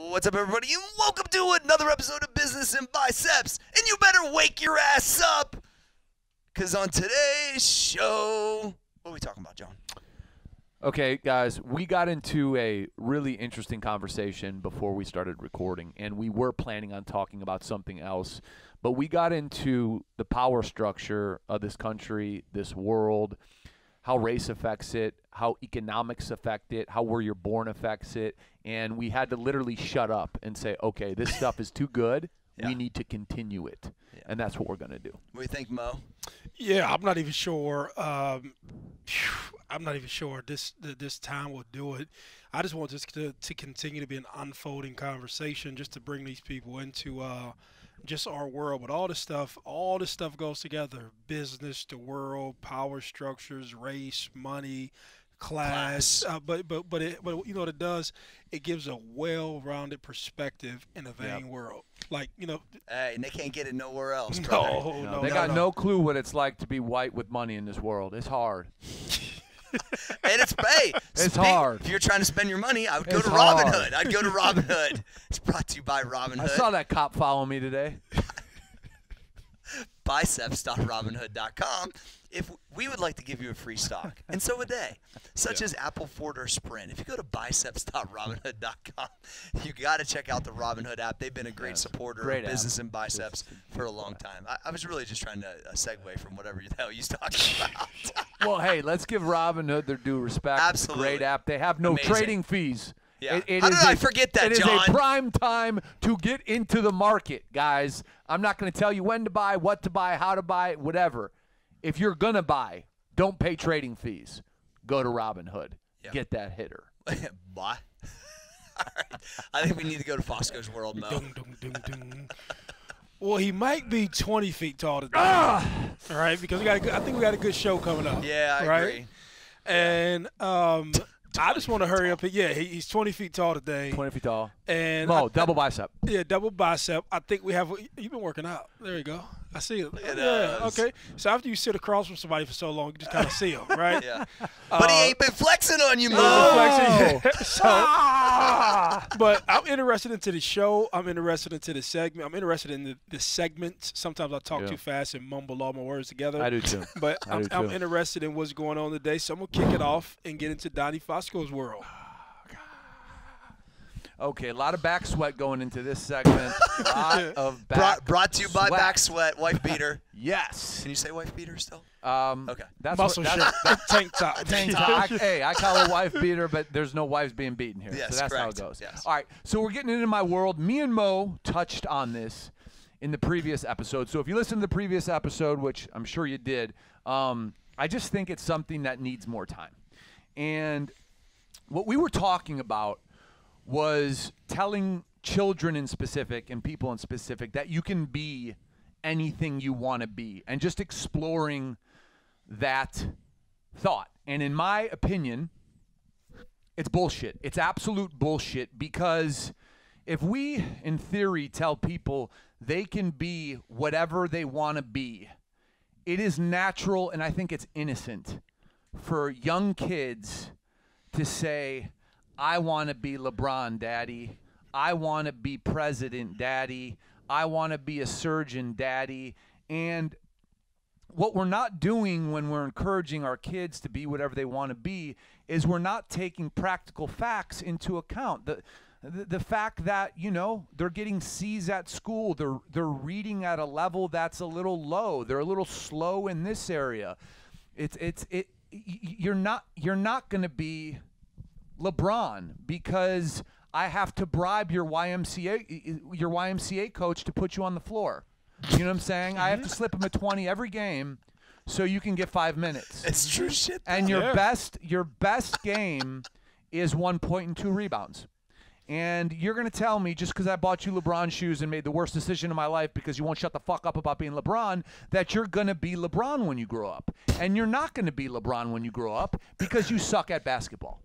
What's up, everybody, and welcome to another episode of Business and Biceps. And you better wake your ass up, because on today's show, what are we talking about, John? Okay, guys, we got into a really interesting conversation before we started recording, and we were planning on talking about something else, but we got into the power structure of this country, this world, how race affects it, how economics affect it, how where you're born affects it, and we had to literally shut up and say, okay, this stuff is too good. Yeah. We need to continue it, and that's what we're going to do. What do you think, Mo? Yeah, I'm not even sure. I'm not even sure this time will do it. I just want this to continue to be an unfolding conversation, just to bring these people into just our world. But all this stuff goes together: business, the world, power structures, race, money, class. But you know what it does? It gives a well-rounded perspective in a vain world. Like, you know, hey, and they can't get it nowhere else, brother. No, they got no clue what it's like to be white with money in this world. It's hard. And it's hard. If you're trying to spend your money, I would go to Robinhood. I'd go to Robinhood. It's brought to you by Robinhood. I saw that cop follow me today. Biceps.robinhood.com. If we would like to give you a free stock, and so would they, such as Apple, Ford, or Sprint. If you go to biceps.robinhood.com, you got to check out the Robinhood app. They've been a great supporter of Business and Biceps for a long time. I was really just trying to segue from whatever the hell you was talking about. Well, hey, let's give Robinhood their due respect. Absolutely. It's a great app. They have no trading fees. Yeah. How did I forget that, John? It is a prime time to get into the market, guys. I'm not going to tell you when to buy, what to buy, how to buy, whatever. If you're going to buy, don't pay trading fees. Go to Robinhood. Yep. Get that hitter. Bye. All right. I think we need to go to Fosco's World, Mo. Dun, dun, dun, dun. Well, he might be 20 feet tall today. All right, because I think we got a good show coming up. Yeah, I agree. And I just want to hurry up. Yeah, he's 20 feet tall today. 20 feet tall. And Mo, double bicep. Yeah, double bicep. I think we have – you've been working out. There you go. I see it. Yeah, okay. So after you sit across from somebody for so long, you just kind of see them, right? Yeah. But he ain't been flexing on you, Mo. But I'm interested into the show. I'm interested into the segment. I'm interested in the segments. Sometimes I talk too fast and mumble all my words together. I do too. But I'm interested in what's going on today. So I'm going to kick it off and get into Donnie Fosco's world. Okay, a lot of back sweat going into this segment. A lot of back brought to you by Back Sweat, wife beater. Yes. Can you say wife beater still? Okay. That's muscle shirt. Tank top. Tank top. Hey, I call it wife beater, but there's no wives being beaten here. Yes, so that's correct. how it goes. Yes. All right, so we're getting into my world. Me and Mo touched on this in the previous episode. So if you listened to the previous episode, which I'm sure you did, I just think it's something that needs more time. And what we were talking about was telling children in specific and people in specific that you can be anything you want to be, and just exploring that thought. And in my opinion, it's bullshit. It's absolute bullshit, because if we, in theory, tell people they can be whatever they want to be, it is natural, and I think it's innocent for young kids to say, I want to be LeBron, Daddy. I want to be president, Daddy. I want to be a surgeon, Daddy. And what we're not doing when we're encouraging our kids to be whatever they want to be is we're not taking practical facts into account. The fact that, you know, they're getting C's at school, they're reading at a level that's a little low, they're a little slow in this area. You're not going to be LeBron because I have to bribe your YMCA coach to put you on the floor. You know what I'm saying? I have to slip him a 20 every game so you can get 5 minutes. It's true shit, though. And your best game is 1 point and 2 rebounds. And you're going to tell me, just because I bought you LeBron shoes and made the worst decision of my life because you won't shut the fuck up about being LeBron, that you're going to be LeBron when you grow up. And you're not going to be LeBron when you grow up because you suck at basketball.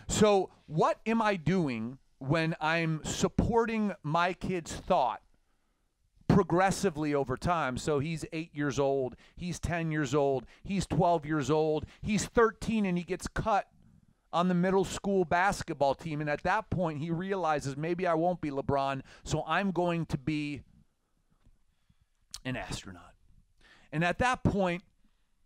So what am I doing when I'm supporting my kid's thought progressively over time? So he's 8 years old, he's 10 years old, he's 12 years old, he's 13, and he gets cut on the middle school basketball team. And at that point, he realizes maybe I won't be LeBron, so I'm going to be an astronaut. And at that point,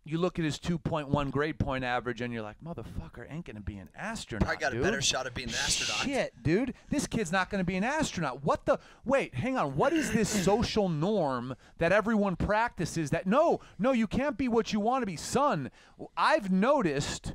you look at his 2.1 grade point average, and you're like, motherfucker ain't going to be an astronaut, I got dude. a better shot at being an astronaut. Shit, dude. This kid's not going to be an astronaut. What the? Wait, hang on. What is this social norm that everyone practices that, no, you can't be what you want to be? Son, I've noticed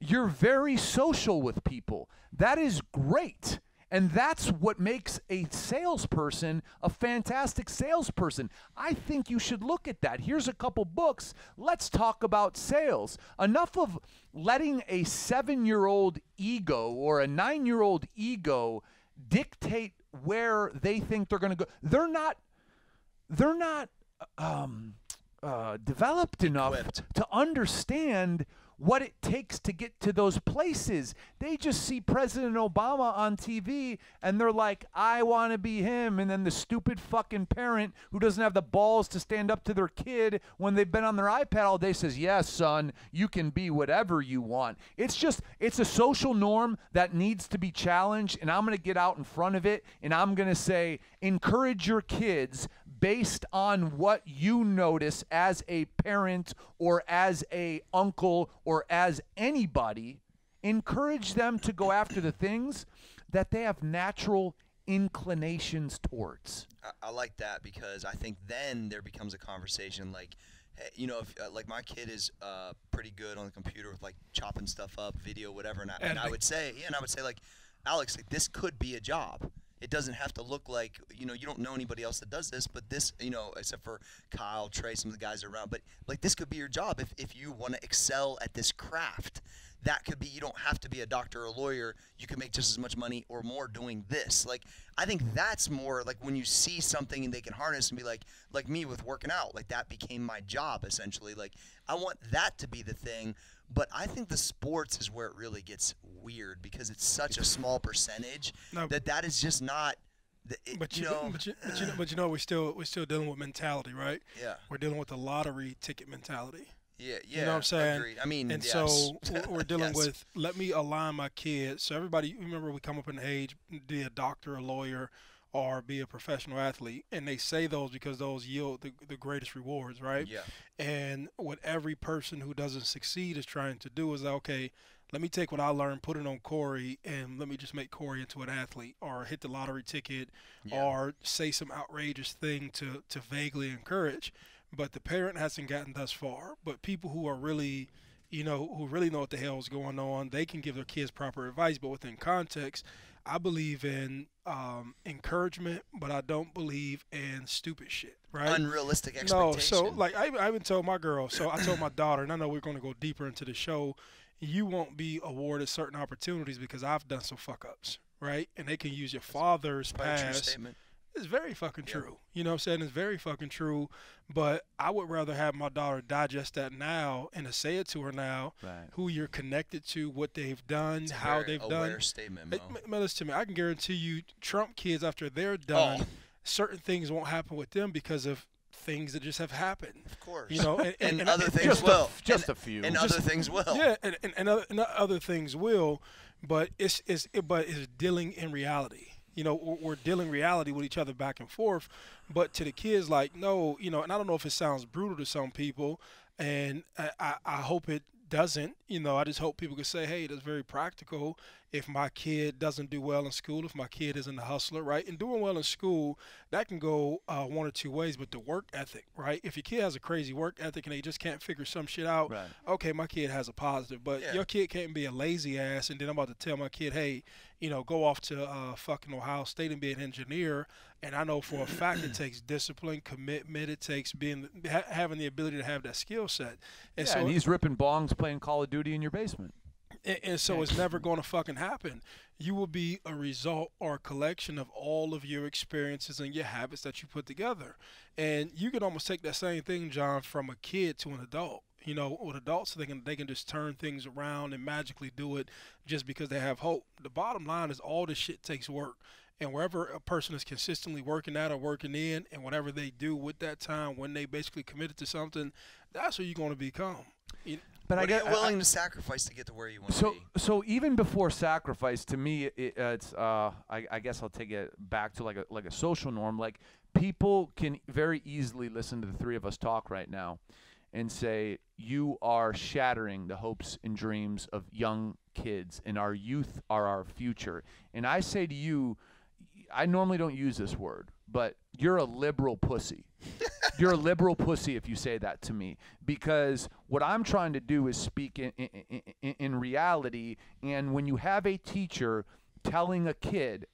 you're very social with people. That is great. And that's what makes a salesperson a fantastic salesperson. I think you should look at that. Here's a couple books. Let's talk about sales. Enough of letting a 7-year-old ego or a 9-year-old ego dictate where they think they're going to go. They're not developed enough to understand what it takes to get to those places. They just see President Obama on TV and they're like, I want to be him. And then the stupid fucking parent who doesn't have the balls to stand up to their kid when they've been on their iPad all day says, yes, son, you can be whatever you want. It's a social norm that needs to be challenged, and I'm going to get out in front of it, and I'm going to say, encourage your kids based on what you notice as a parent or as a uncle or as anybody. Encourage them to go after the things that they have natural inclinations towards. I like that, because I think then there becomes a conversation like, hey, you know, if like my kid is pretty good on the computer with like chopping stuff up, video, whatever, and I would say, like, Alex, like, this could be a job. It doesn't have to look like, you know, you don't know anybody else that does this, but this, you know, except for Kyle, Trey, some of the guys around, but like, this could be your job if you want to excel at this craft. That could be, you don't have to be a doctor or a lawyer. You can make just as much money or more doing this. Like, I think that's more like when you see something and they can harness and be like me with working out, like that became my job essentially. Like, I want that to be the thing. But I think the sports is where it really gets weird, because it's such a small percentage that is just not. But you know, we're still dealing with mentality, right? Yeah. We're dealing with the lottery ticket mentality. Yeah. You know what I'm saying? Agreed. I mean, and yes. so we're dealing with, let me align my kids. So everybody, remember, we come up in age, be a doctor, a lawyer, or be a professional athlete, and they say those because those yield the greatest rewards, right? Yeah. And what every person who doesn't succeed is trying to do is, okay, let me take what I learned, put it on Cory, and let me just make Cory into an athlete, or hit the lottery ticket, or say some outrageous thing to vaguely encourage. But the parent hasn't gotten thus far. But people who are really, you know, who really know what the hell is going on, they can give their kids proper advice. But within context, I believe in encouragement, but I don't believe in stupid shit, right? Unrealistic expectations. No, so like I even told my girl, so I told my daughter, and I know we're going to go deeper into the show, you won't be awarded certain opportunities because I've done some fuck-ups, right? And they can use your father's past. It's very fucking true. You know what I'm saying? It's very fucking true. But I would rather have my daughter digest that now and to say it to her now, who you're connected to, what they've done, it's how they've done. Aware statement, Mo. Listen to me. I can guarantee you, Trump kids, after they're done, certain things won't happen with them because of things that just have happened. Of course. You know, and other things will. Just a few. And other things will. Yeah, and other things will, but it's dealing in reality. You know, we're dealing reality with each other back and forth. But to the kids, like, no, you know, and I don't know if it sounds brutal to some people, and I hope it doesn't. You know, I just hope people can say, hey, that's very practical. If my kid doesn't do well in school, if my kid isn't a hustler, right? And doing well in school, that can go one or two ways, but the work ethic, right? If your kid has a crazy work ethic and they just can't figure some shit out, okay, my kid has a positive. But your kid can't be a lazy ass, and then I'm about to tell my kid, hey, you know, go off to fucking Ohio State and be an engineer. And I know for a fact it takes discipline, commitment. It takes having the ability to have that skill set. And and he's ripping bongs playing Call of Duty in your basement. And so it's never going to fucking happen. You will be a result or a collection of all of your experiences and your habits that you put together. And you can almost take that same thing, John, from a kid to an adult. You know, with adults, they can just turn things around and magically do it just because they have hope. The bottom line is all this shit takes work. And wherever a person is consistently working at or working in, and whatever they do with that time, when they basically committed to something, that's what you're going to become. But what are you willing to sacrifice to get to where you want to be? So even before sacrifice, to me, it's I guess I'll take it back to like a social norm. Like, people can very easily listen to the three of us talk right now and say, you are shattering the hopes and dreams of young kids, and our youth are our future. And I say to you, I normally don't use this word, but you're a liberal pussy. You're a liberal pussy if you say that to me, because what I'm trying to do is speak in reality. And when you have a teacher telling a kid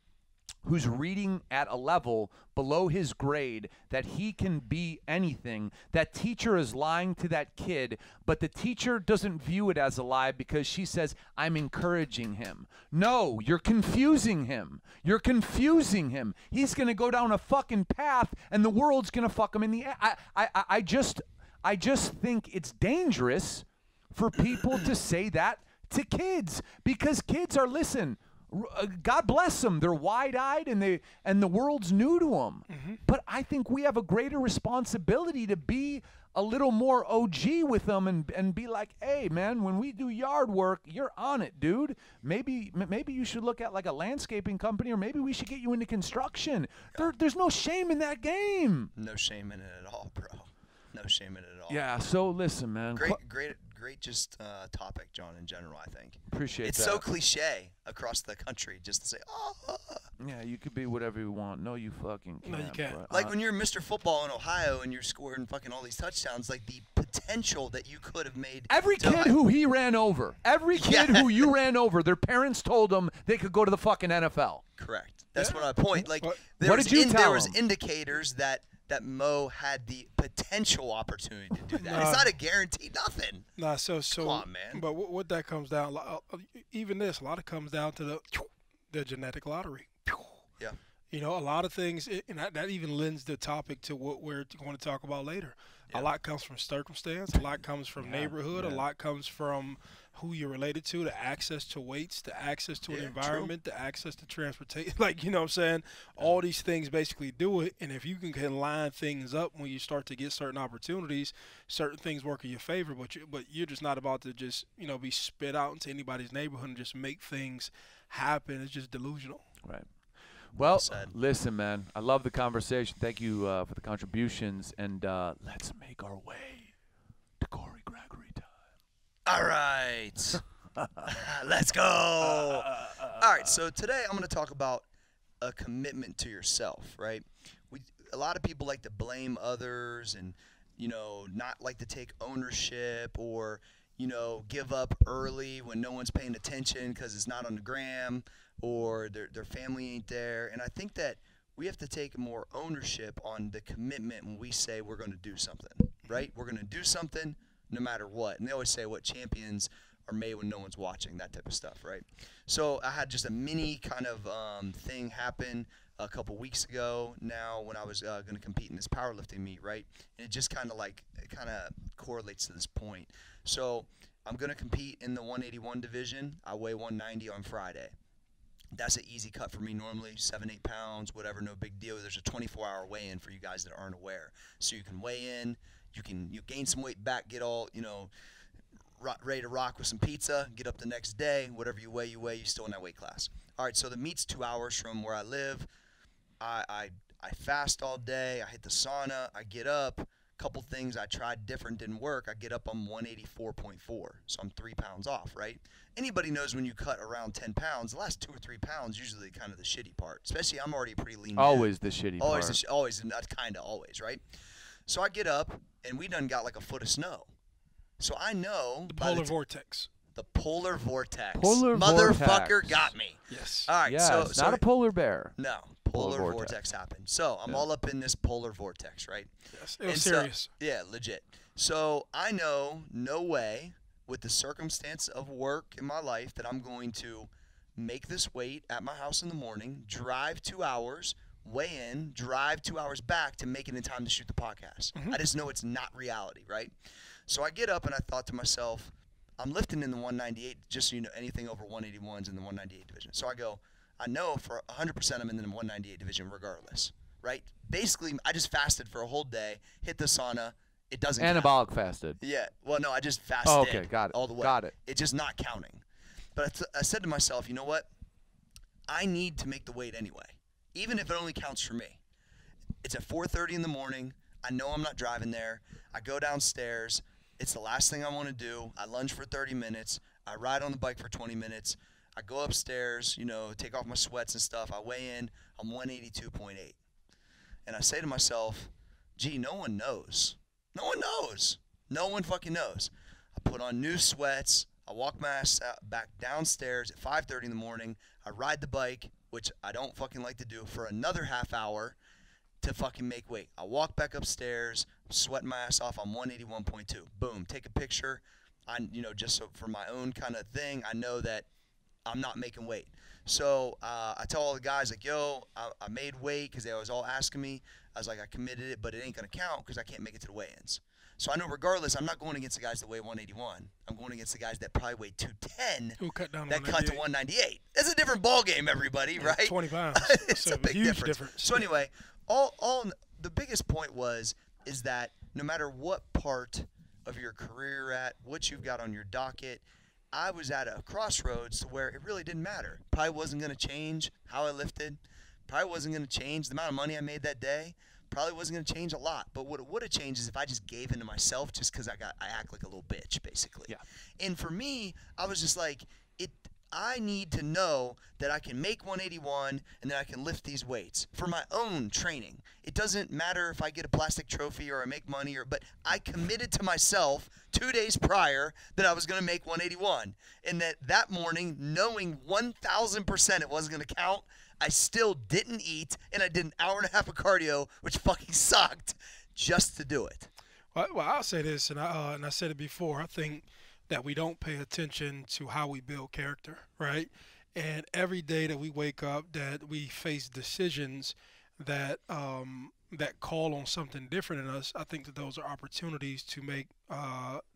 who's reading at a level below his grade that he can be anything, that teacher is lying to that kid, but the teacher doesn't view it as a lie because she says, I'm encouraging him. No, you're confusing him. You're confusing him. He's going to go down a fucking path, and the world's going to fuck him in the ass. I just think it's dangerous for people to say that to kids, because kids are, listen, God bless them. They're wide-eyed and the world's new to them. Mm-hmm. But I think we have a greater responsibility to be a little more OG with them and be like, hey, man, when we do yard work, you're on it, dude. Maybe you should look at like a landscaping company, or maybe we should get you into construction. There's no shame in that game. No shame in it at all, bro. No shame in it at all. Yeah, so listen, man. Great just topic, John, in general, I think. Appreciate that. It's so cliche across the country just to say, Yeah, you could be whatever you want. No, you fucking can't. No, you can't. Like when you're Mr. Football in Ohio and you're scoring fucking all these touchdowns, like the potential that you could have made. Every kid who he ran over, every kid who you ran over, their parents told them they could go to the fucking NFL. Correct. That's what I point. Like, what did you tell there was them? Indicators that Mo had the potential opportunity to do that. It's not a guarantee, nothing. Nah, so come on, man. But what that comes down, even this, a lot of it comes down to the genetic lottery. Yeah. You know, a lot of things, and that even lends the topic to what we're going to talk about later. Yeah. A lot comes from circumstance. A lot comes from neighborhood. Yeah. A lot comes from who you're related to, the access to weights, the access to an environment, the access to transportation. Like, you know what I'm saying? All these things basically do it. And if you can line things up when you start to get certain opportunities, certain things work in your favor, but you're just not about to just, you know, be spit out into anybody's neighborhood and just make things happen. It's just delusional. Right. Well, listen, man, I love the conversation. Thank you for the contributions, and let's make our way to Cory Gregory time. All right. Let's go. All right, so today I'm going to talk about a commitment to yourself, right? A lot of people like to blame others and, you know, not like to take ownership, or, you know, give up early when no one's paying attention because it's not on the gram, or their family ain't there. And I think that we have to take more ownership on the commitment when we say we're going to do something, right? We're going to do something no matter what. And they always say what champions are made when no one's watching, that type of stuff, right? So I had just a mini kind of thing happen a couple weeks ago now when I was going to compete in this powerlifting meet, right? And it just kind of correlates to this point. So I'm going to compete in the 181 division. I weigh 190 on Friday. That's an easy cut for me normally, 7-8 pounds, whatever, no big deal. There's a 24-hour weigh-in for you guys that aren't aware. So you can weigh in, you gain some weight back, get all, you know, ready to rock with some pizza, get up the next day, whatever you weigh, you're still in that weight class. All right, so the meet's 2 hours from where I live. I fast all day, I hit the sauna, I get up. Couple things I tried different didn't work. I get up on 184.4, so I'm 3 pounds off, right? Anybody knows when you cut around 10 pounds, the last 2 or 3 pounds usually kind of the shitty part. Especially I'm already pretty lean. Always the shitty part. Always, not kind of always, right? So I get up, and we done got like a foot of snow. So I know the polar vortex. The polar vortex. Motherfucker vortex. Got me. Yes. All right. Yeah, it's not a polar bear. No. Polar vortex happened. So I'm all up in this polar vortex, right? Yes. It was serious. Yeah, legit. So I know no way with the circumstance of work in my life that I'm going to make this weight at my house in the morning, drive 2 hours, weigh in, drive 2 hours back to make it in time to shoot the podcast. Mm-hmm. I just know it's not reality, right? So I get up and I thought to myself, I'm lifting in the 198, just so you know, anything over 181s in the 198 division. So I go, I know for 100% I'm in the 198 division regardless, right? Basically, I just fasted for a whole day, hit the sauna, it doesn't count. Anabolic fasted. Yeah. Well, no, I just fasted. Oh, okay, got it. All the way. Got it. It's just not counting. But I said to myself, you know what? I need to make the weight anyway, even if it only counts for me. It's at 4:30 in the morning. I know I'm not driving there. I go downstairs. It's the last thing I want to do. I lunge for 30 minutes. I ride on the bike for 20 minutes. I go upstairs, take off my sweats and stuff. I weigh in. I'm 182.8. And I say to myself, gee, no one knows. No one knows. No one fucking knows. I put on new sweats. I walk my ass back downstairs at 5:30 in the morning. I ride the bike, which I don't fucking like to do, for another half hour to fucking make weight. I walk back upstairs, I'm sweating my ass off. I'm 181.2. Boom. Take a picture. Just so for my own kind of thing, I know that I'm not making weight. So I tell all the guys, like, yo, I made weight because they was all asking me. I was like, I committed it, but it ain't going to count because I can't make it to the weigh-ins. So I know regardless, I'm not going against the guys that weigh 181. I'm going against the guys that probably weigh 210 Who cut down that cut to 198. It's a different ball game, everybody, right? 20 pounds. It's a big huge difference. So anyway, the biggest point is that no matter what part of your career you're at, what you've got on your docket, I was at a crossroads to where it really didn't matter. Probably wasn't going to change how I lifted. Probably wasn't going to change the amount of money I made that day. Probably wasn't going to change a lot. But what it would have changed is if I just gave in to myself just because I act like a little bitch, basically. Yeah. And for me, I was just like, I need to know that I can make 181 and that I can lift these weights for my own training. It doesn't matter if I get a plastic trophy or I make money, but I committed to myself 2 days prior that I was going to make 181. And that morning, knowing 1,000% it wasn't going to count, I still didn't eat, and I did an hour and a half of cardio, which fucking sucked, just to do it. Well, I'll say this, and I said it before. I think that we don't pay attention to how we build character, right? And every day that we wake up, that we face decisions that call on something different in us, I think that those are opportunities to make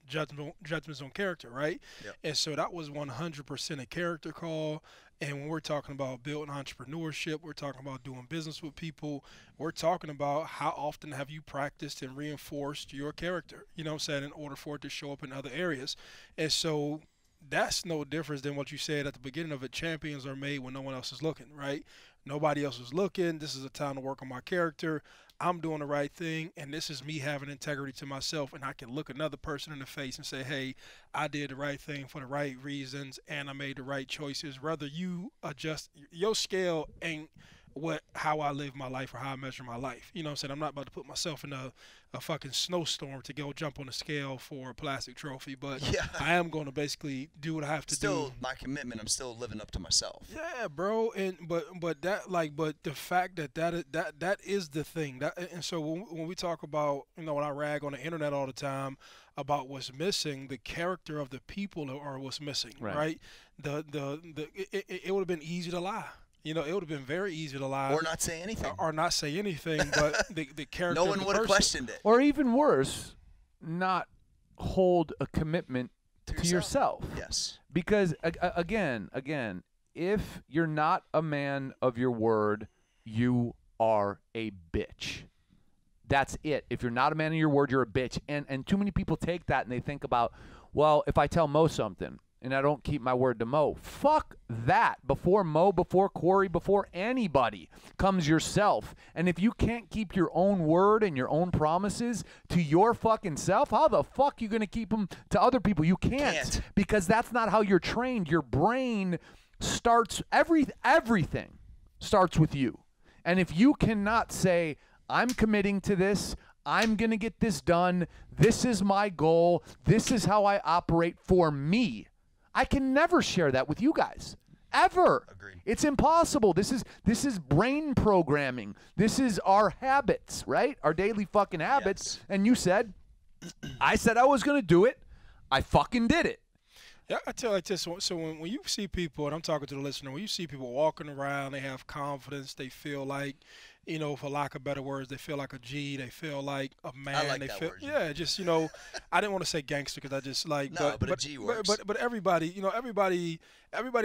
judgments on character, right? Yep. And so that was 100% a character call. And when we're talking about building entrepreneurship, we're talking about doing business with people, we're talking about how often have you practiced and reinforced your character, you know what I'm saying, in order for it to show up in other areas. And so that's no difference than what you said at the beginning of it. Champions are made when no one else is looking, right? Nobody else is looking. This is a time to work on my character. I'm doing the right thing, and this is me having integrity to myself, and I can look another person in the face and say, hey, I did the right thing for the right reasons, and I made the right choices. Whether you adjust, your scale ain't how I live my life or how I measure my life. You know what I'm saying? I'm not about to put myself in a fucking snowstorm to go jump on the scale for a plastic trophy, but Yeah. I am going to basically do what I have to do. Still, my commitment, I'm still living up to myself. Yeah, bro, and but the fact that is the thing. And so when we talk about, when I rag on the internet all the time about what's missing, the character of the people are what's missing, right? It would have been easy to lie. It would have been very easy to lie. Or not say anything. Or not say anything, but the character No of one the would have person. questioned it. Or even worse, not hold a commitment to yourself. Yes. Because again, if you're not a man of your word, you are a bitch. That's it. If you're not a man of your word, you're a bitch. And too many people take that and they think about, well, if I tell Mo something and I don't keep my word to Mo, fuck that. Before Mo, before Cory, before anybody comes yourself. And if you can't keep your own word and your own promises to your fucking self, how the fuck are you going to keep them to other people? You can't. Because that's not how you're trained. Your brain starts, everything starts with you. And if you cannot say, I'm committing to this, I'm going to get this done, this is my goal, this is how I operate for me, I can never share that with you guys. Ever. Agreed. It's impossible. This is brain programming. This is our habits, right? Our daily fucking habits. Yes. And you said, I said I was going to do it. I fucking did it. Yeah, I tell you like this. So when you see people, and I'm talking to the listener, when you see people walking around, they have confidence, they feel like you know, for lack of better words, they feel like a G. They feel like a man. I like they that feel, word. yeah, just, you know, I didn't want to say gangster because I just like, No, but a G works. But everybody, you know, everybody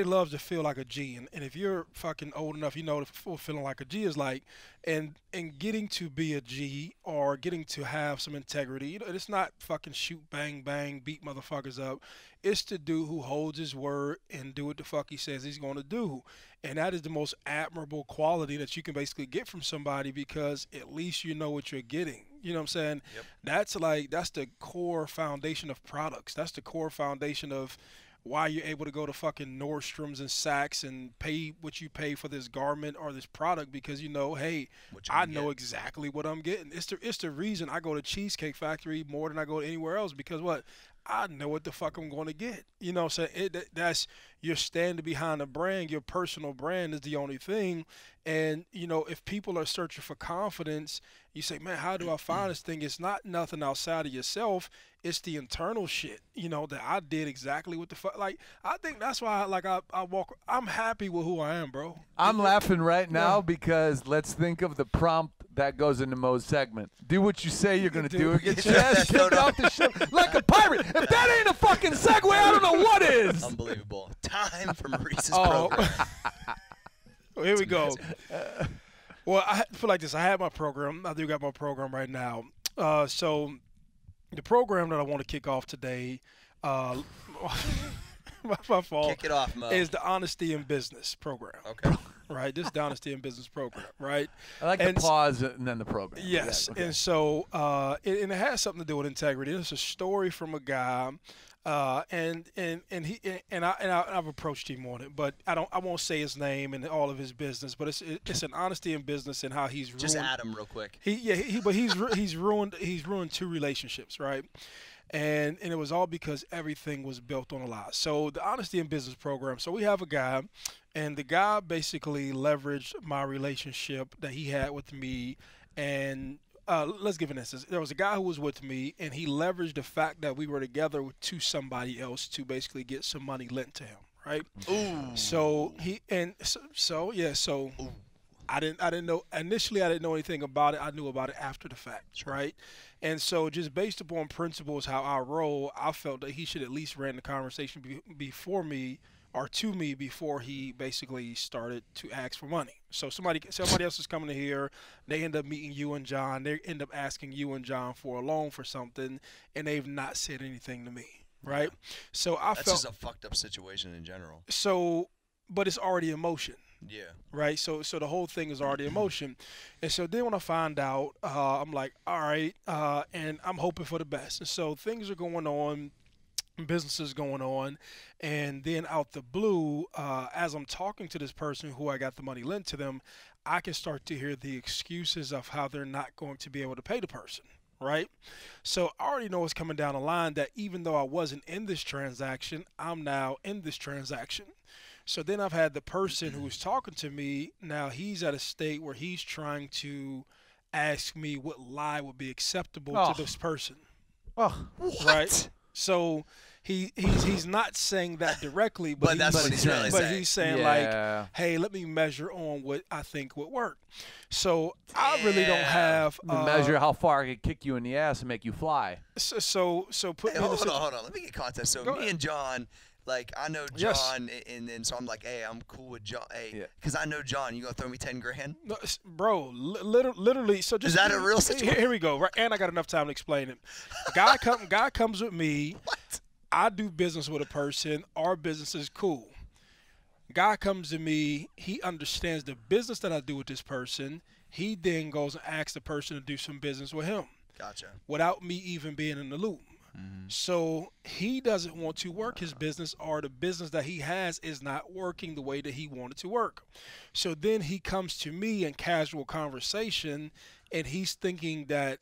loves to feel like a G, and if you're fucking old enough, you know what feeling like a G is like, and getting to be a G or getting to have some integrity. You know, it's not fucking shoot, bang, bang, beat motherfuckers up. It's the dude who holds his word and do what the fuck he says he's going to do. And that is the most admirable quality that you can basically get from somebody, because at least you know what you're getting. You know what I'm saying? Yep. That's the core foundation of products. That's the core foundation of why you're able to go to fucking Nordstrom's and Saks and pay what you pay for this garment or this product, because you know, hey, I know exactly what I'm getting. It's the reason I go to Cheesecake Factory more than I go to anywhere else, because what? I know what the fuck I'm going to get. You know what I'm saying? That's you're standing behind a brand. Your personal brand is the only thing. And, you know, if people are searching for confidence, you say, man, how do I find this thing? It's not nothing outside of yourself. It's the internal shit, you know, that I did exactly what the fuck. Like, I think that's why, I walk. I'm happy with who I am, bro. I'm laughing right now because let's think of the prompt that goes into Mo's segment. Do what you say you're going to do and get your ass kicked off the ship like a pirate. If that ain't a fucking segue, I don't know what is. Unbelievable. Time for Maurice's program. Well, here we go. Well, I feel like this. I have my program. I do got my program right now. So the program that I want to kick off today, my fault. Kick it off, Mo. Is the Honesty in Business program. Okay. Right, this is the Honesty in Business program, right? I like the pause and then the program. Yes, okay. and so it has something to do with integrity. It's a story from a guy, and I've approached him on it, but I won't say his name and all of his business, but it's an honesty in business and how he's ruined. Just add him real quick. He's ruined two relationships, right? And it was all because everything was built on a lie. So the Honesty in Business program. So we have a guy, and the guy basically leveraged my relationship that he had with me. And let's give an instance. There was a guy who was with me, and he leveraged the fact that we were together to somebody else to basically get some money lent to him, right? Ooh. So Ooh. I didn't know initially. I didn't know anything about it. I knew about it after the fact, Sure. right? And so, just based upon principles, how I roll, I felt that he should at least ran the conversation before me or to me before he basically started to ask for money. So somebody else is coming to here. They end up meeting you and John. They end up asking you and John for a loan for something, and they've not said anything to me, right? Yeah. So That's just a fucked up situation in general. So, but it's already in motion. Yeah. Right. So the whole thing is already in motion. And so then when I find out, I'm like, all right, and I'm hoping for the best. And so things are going on, business is going on, and then out the blue, as I'm talking to this person who I got the money lent to them, I can start to hear the excuses of how they're not going to be able to pay the person. Right. So I already know what's coming down the line, that even though I wasn't in this transaction, I'm now in this transaction. So then I've had the person who's talking to me, now he's at a state where he's trying to ask me what lie would be acceptable to this person. Oh, right? So he's not saying that directly, but that's what he's really saying. But he's saying like, hey, let me measure on what I think would work. So I really don't have measure how far I could kick you in the ass and make you fly. So put me hold on. Let me get context. So me and John. Like, I know John, and so I'm like, hey, I'm cool with John. Hey, because I know John. You going to throw me 10 grand? No, bro, literally. So just, is that a real situation? Here we go. Right, and I got enough time to explain it. Guy comes with me. What? I do business with a person. Our business is cool. Guy comes to me. He understands the business that I do with this person. He then goes and asks the person to do some business with him. Gotcha. Without me even being in the loop. So he doesn't want to work his business, or the business that he has is not working the way that he wanted to work. So then he comes to me in casual conversation, and he's thinking that,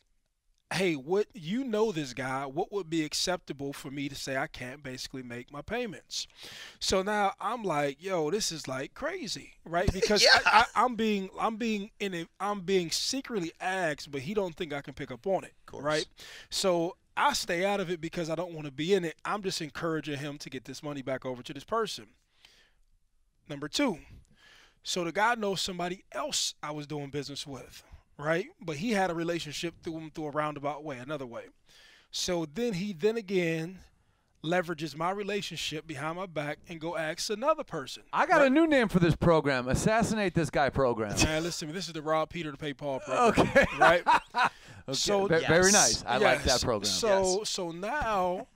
hey, what, you know, this guy, what would be acceptable for me to say I can't basically make my payments? So now I'm like, yo, this is like crazy, right? Because yeah. I'm being secretly asked, but he don't think I can pick up on it, right? So I stay out of it because I don't want to be in it. I'm just encouraging him to get this money back over to this person. Number two, So the guy knows somebody else I was doing business with, right? But he had a relationship through a roundabout way, another way. So then he again leverages my relationship behind my back and go ask another person. I got a new name for this program. Assassinate This Guy program. Man, listen, this is the Rob Peter to pay Paul program. Okay. Right? Okay. So Very nice. I like that program. So now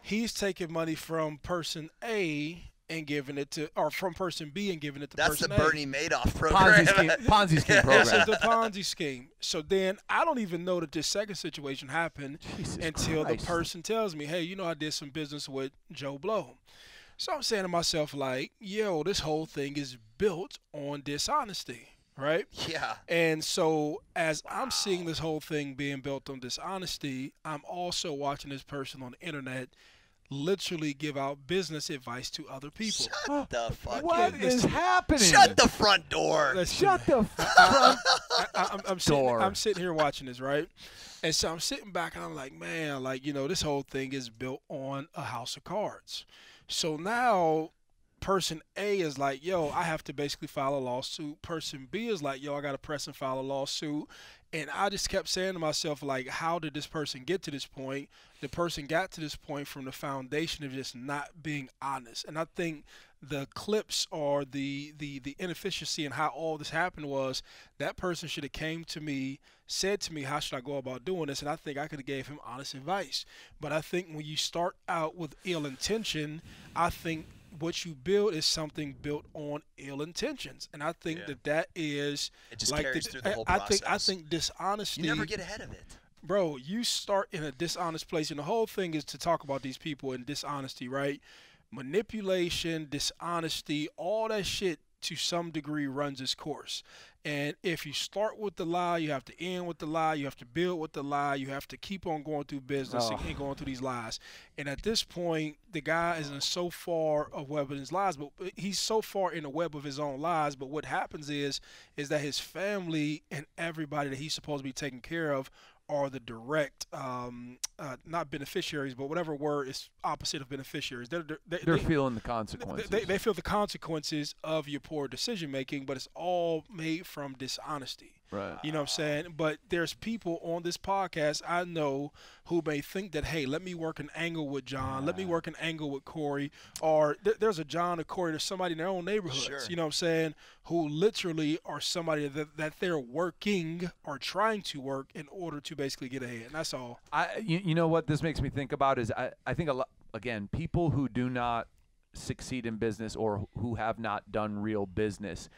he's taking money from person A and giving it to, or from person B and giving it to person A. That's the Bernie Madoff program. Ponzi scheme program. This is the Ponzi scheme. So then I don't even know that this second situation happened until the person tells me, hey, I did some business with Joe Blow. So I'm saying to myself, like, yo, this whole thing is built on dishonesty, right? Yeah. And so as I'm seeing this whole thing being built on dishonesty, I'm also watching this person on the internet literally give out business advice to other people. Shut the fuck What is happening? Shut the front door. Shut the front door. I'm sitting here watching this, right? And so I'm sitting back and I'm like, man, like, this whole thing is built on a house of cards. So now person A is like, yo, I have to basically file a lawsuit. Person B is like, yo, I got to press and file a lawsuit. And I just kept saying to myself, like, how did this person get to this point? The person got to this point from the foundation of just not being honest. And I think the clips or the inefficiency in how all this happened was that person should have came to me, said to me, how should I go about doing this? And I think I could have gave him honest advice. But I think when you start out with ill intention, I think what you build is something built on ill intentions, and I think that is it just like carries through the whole process. I think dishonesty. You never get ahead of it, bro. You start in a dishonest place, and the whole thing is to talk about these people in dishonesty, right? Manipulation, dishonesty, all that shit to some degree runs its course. And if you start with the lie, you have to end with the lie. You have to build with the lie. You have to keep on going through business and going through these lies. And at this point, the guy is in so far of web of his lies, but he's so far in the web of his own lies. But what happens is that his family and everybody that he's supposed to be taking care of are the direct, not beneficiaries, but whatever word is opposite of beneficiaries. They're feeling the consequences. They feel the consequences of your poor decision making, but it's all made from dishonesty. Right. You know what I'm saying? But there's people on this podcast I know who may think that, hey, let me work an angle with John. Let me work an angle with Cory. Or there's a John or Cory. There's somebody in their own neighborhoods, Sure. you know what I'm saying, who literally are somebody that they're working or trying to work in order to basically get ahead. And that's all. You know what this makes me think about is I think, again, people who do not succeed in business or who have not done real business,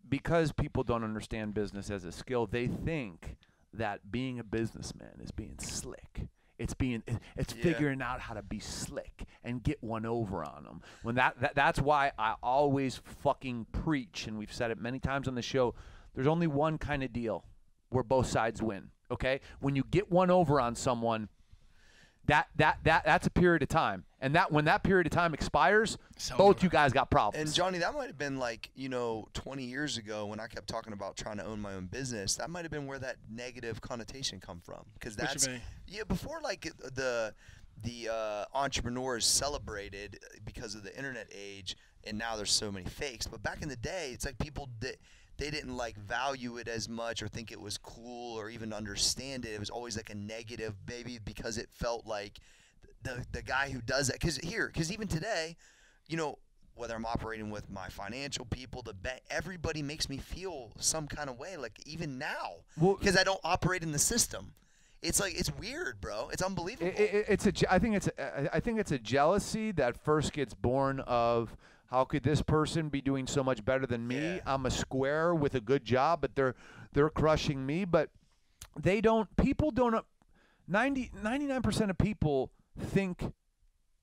because people don't understand business as a skill, they think that being a businessman is being slick. It's figuring out how to be slick and get one over on them. When that's why I always fucking preach, and we've said it many times on the show, there's only one kind of deal where both sides win, okay? When you get one over on someone, that's a period of time. And when that period of time expires, both you guys got problems. And Johnny, that might have been like, 20 years ago when I kept talking about trying to own my own business. That might have been where that negative connotation come from. Because that's before like the entrepreneurs celebrated because of the internet age, and now there's so many fakes. But back in the day, it's like people they didn't like value it as much or think it was cool or even understand it. It was always like a negative, maybe because it felt like the guy who does that. Because even today, whether I'm operating with my financial people, everybody makes me feel some kind of way. Like even now, because I don't operate in the system. It's like it's weird, bro. It's unbelievable. I think it's a jealousy that first gets born of. How could this person be doing so much better than me? Yeah. I'm a square with a good job, but they're crushing me. But people don't. 99% of people think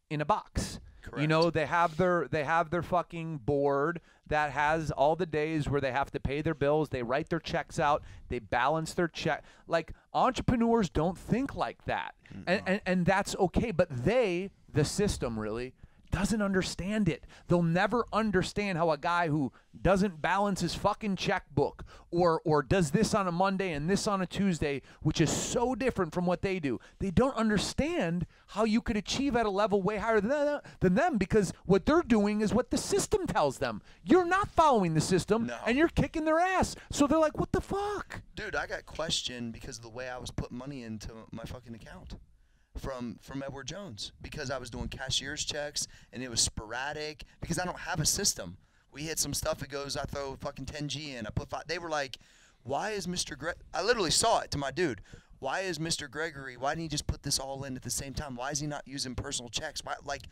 in a box. Correct. They have their fucking board that has all the days where they have to pay their bills. They write their checks out. They balance their check. Like entrepreneurs don't think like that, and that's okay. But the system really doesn't understand it. They'll never understand how a guy who doesn't balance his fucking checkbook or does this on a Monday and this on a Tuesday, which is so different from what they do. They don't understand how you could achieve at a level way higher than them, because what they're doing is what the system tells them. You're not following the system, and you're kicking their ass. So they're like, what the fuck? Dude, I got questioned because of the way I was putting money into my fucking account from Edward Jones, because I was doing cashier's checks and it was sporadic because I don't have a system. We hit some stuff, it goes, I throw fucking 10G in, I put 5. They were like, why is Mr. I literally saw it to my dude. Why is Mr. Gregory, why didn't he just put this all in at the same time? Why is he not using personal checks? Why, like,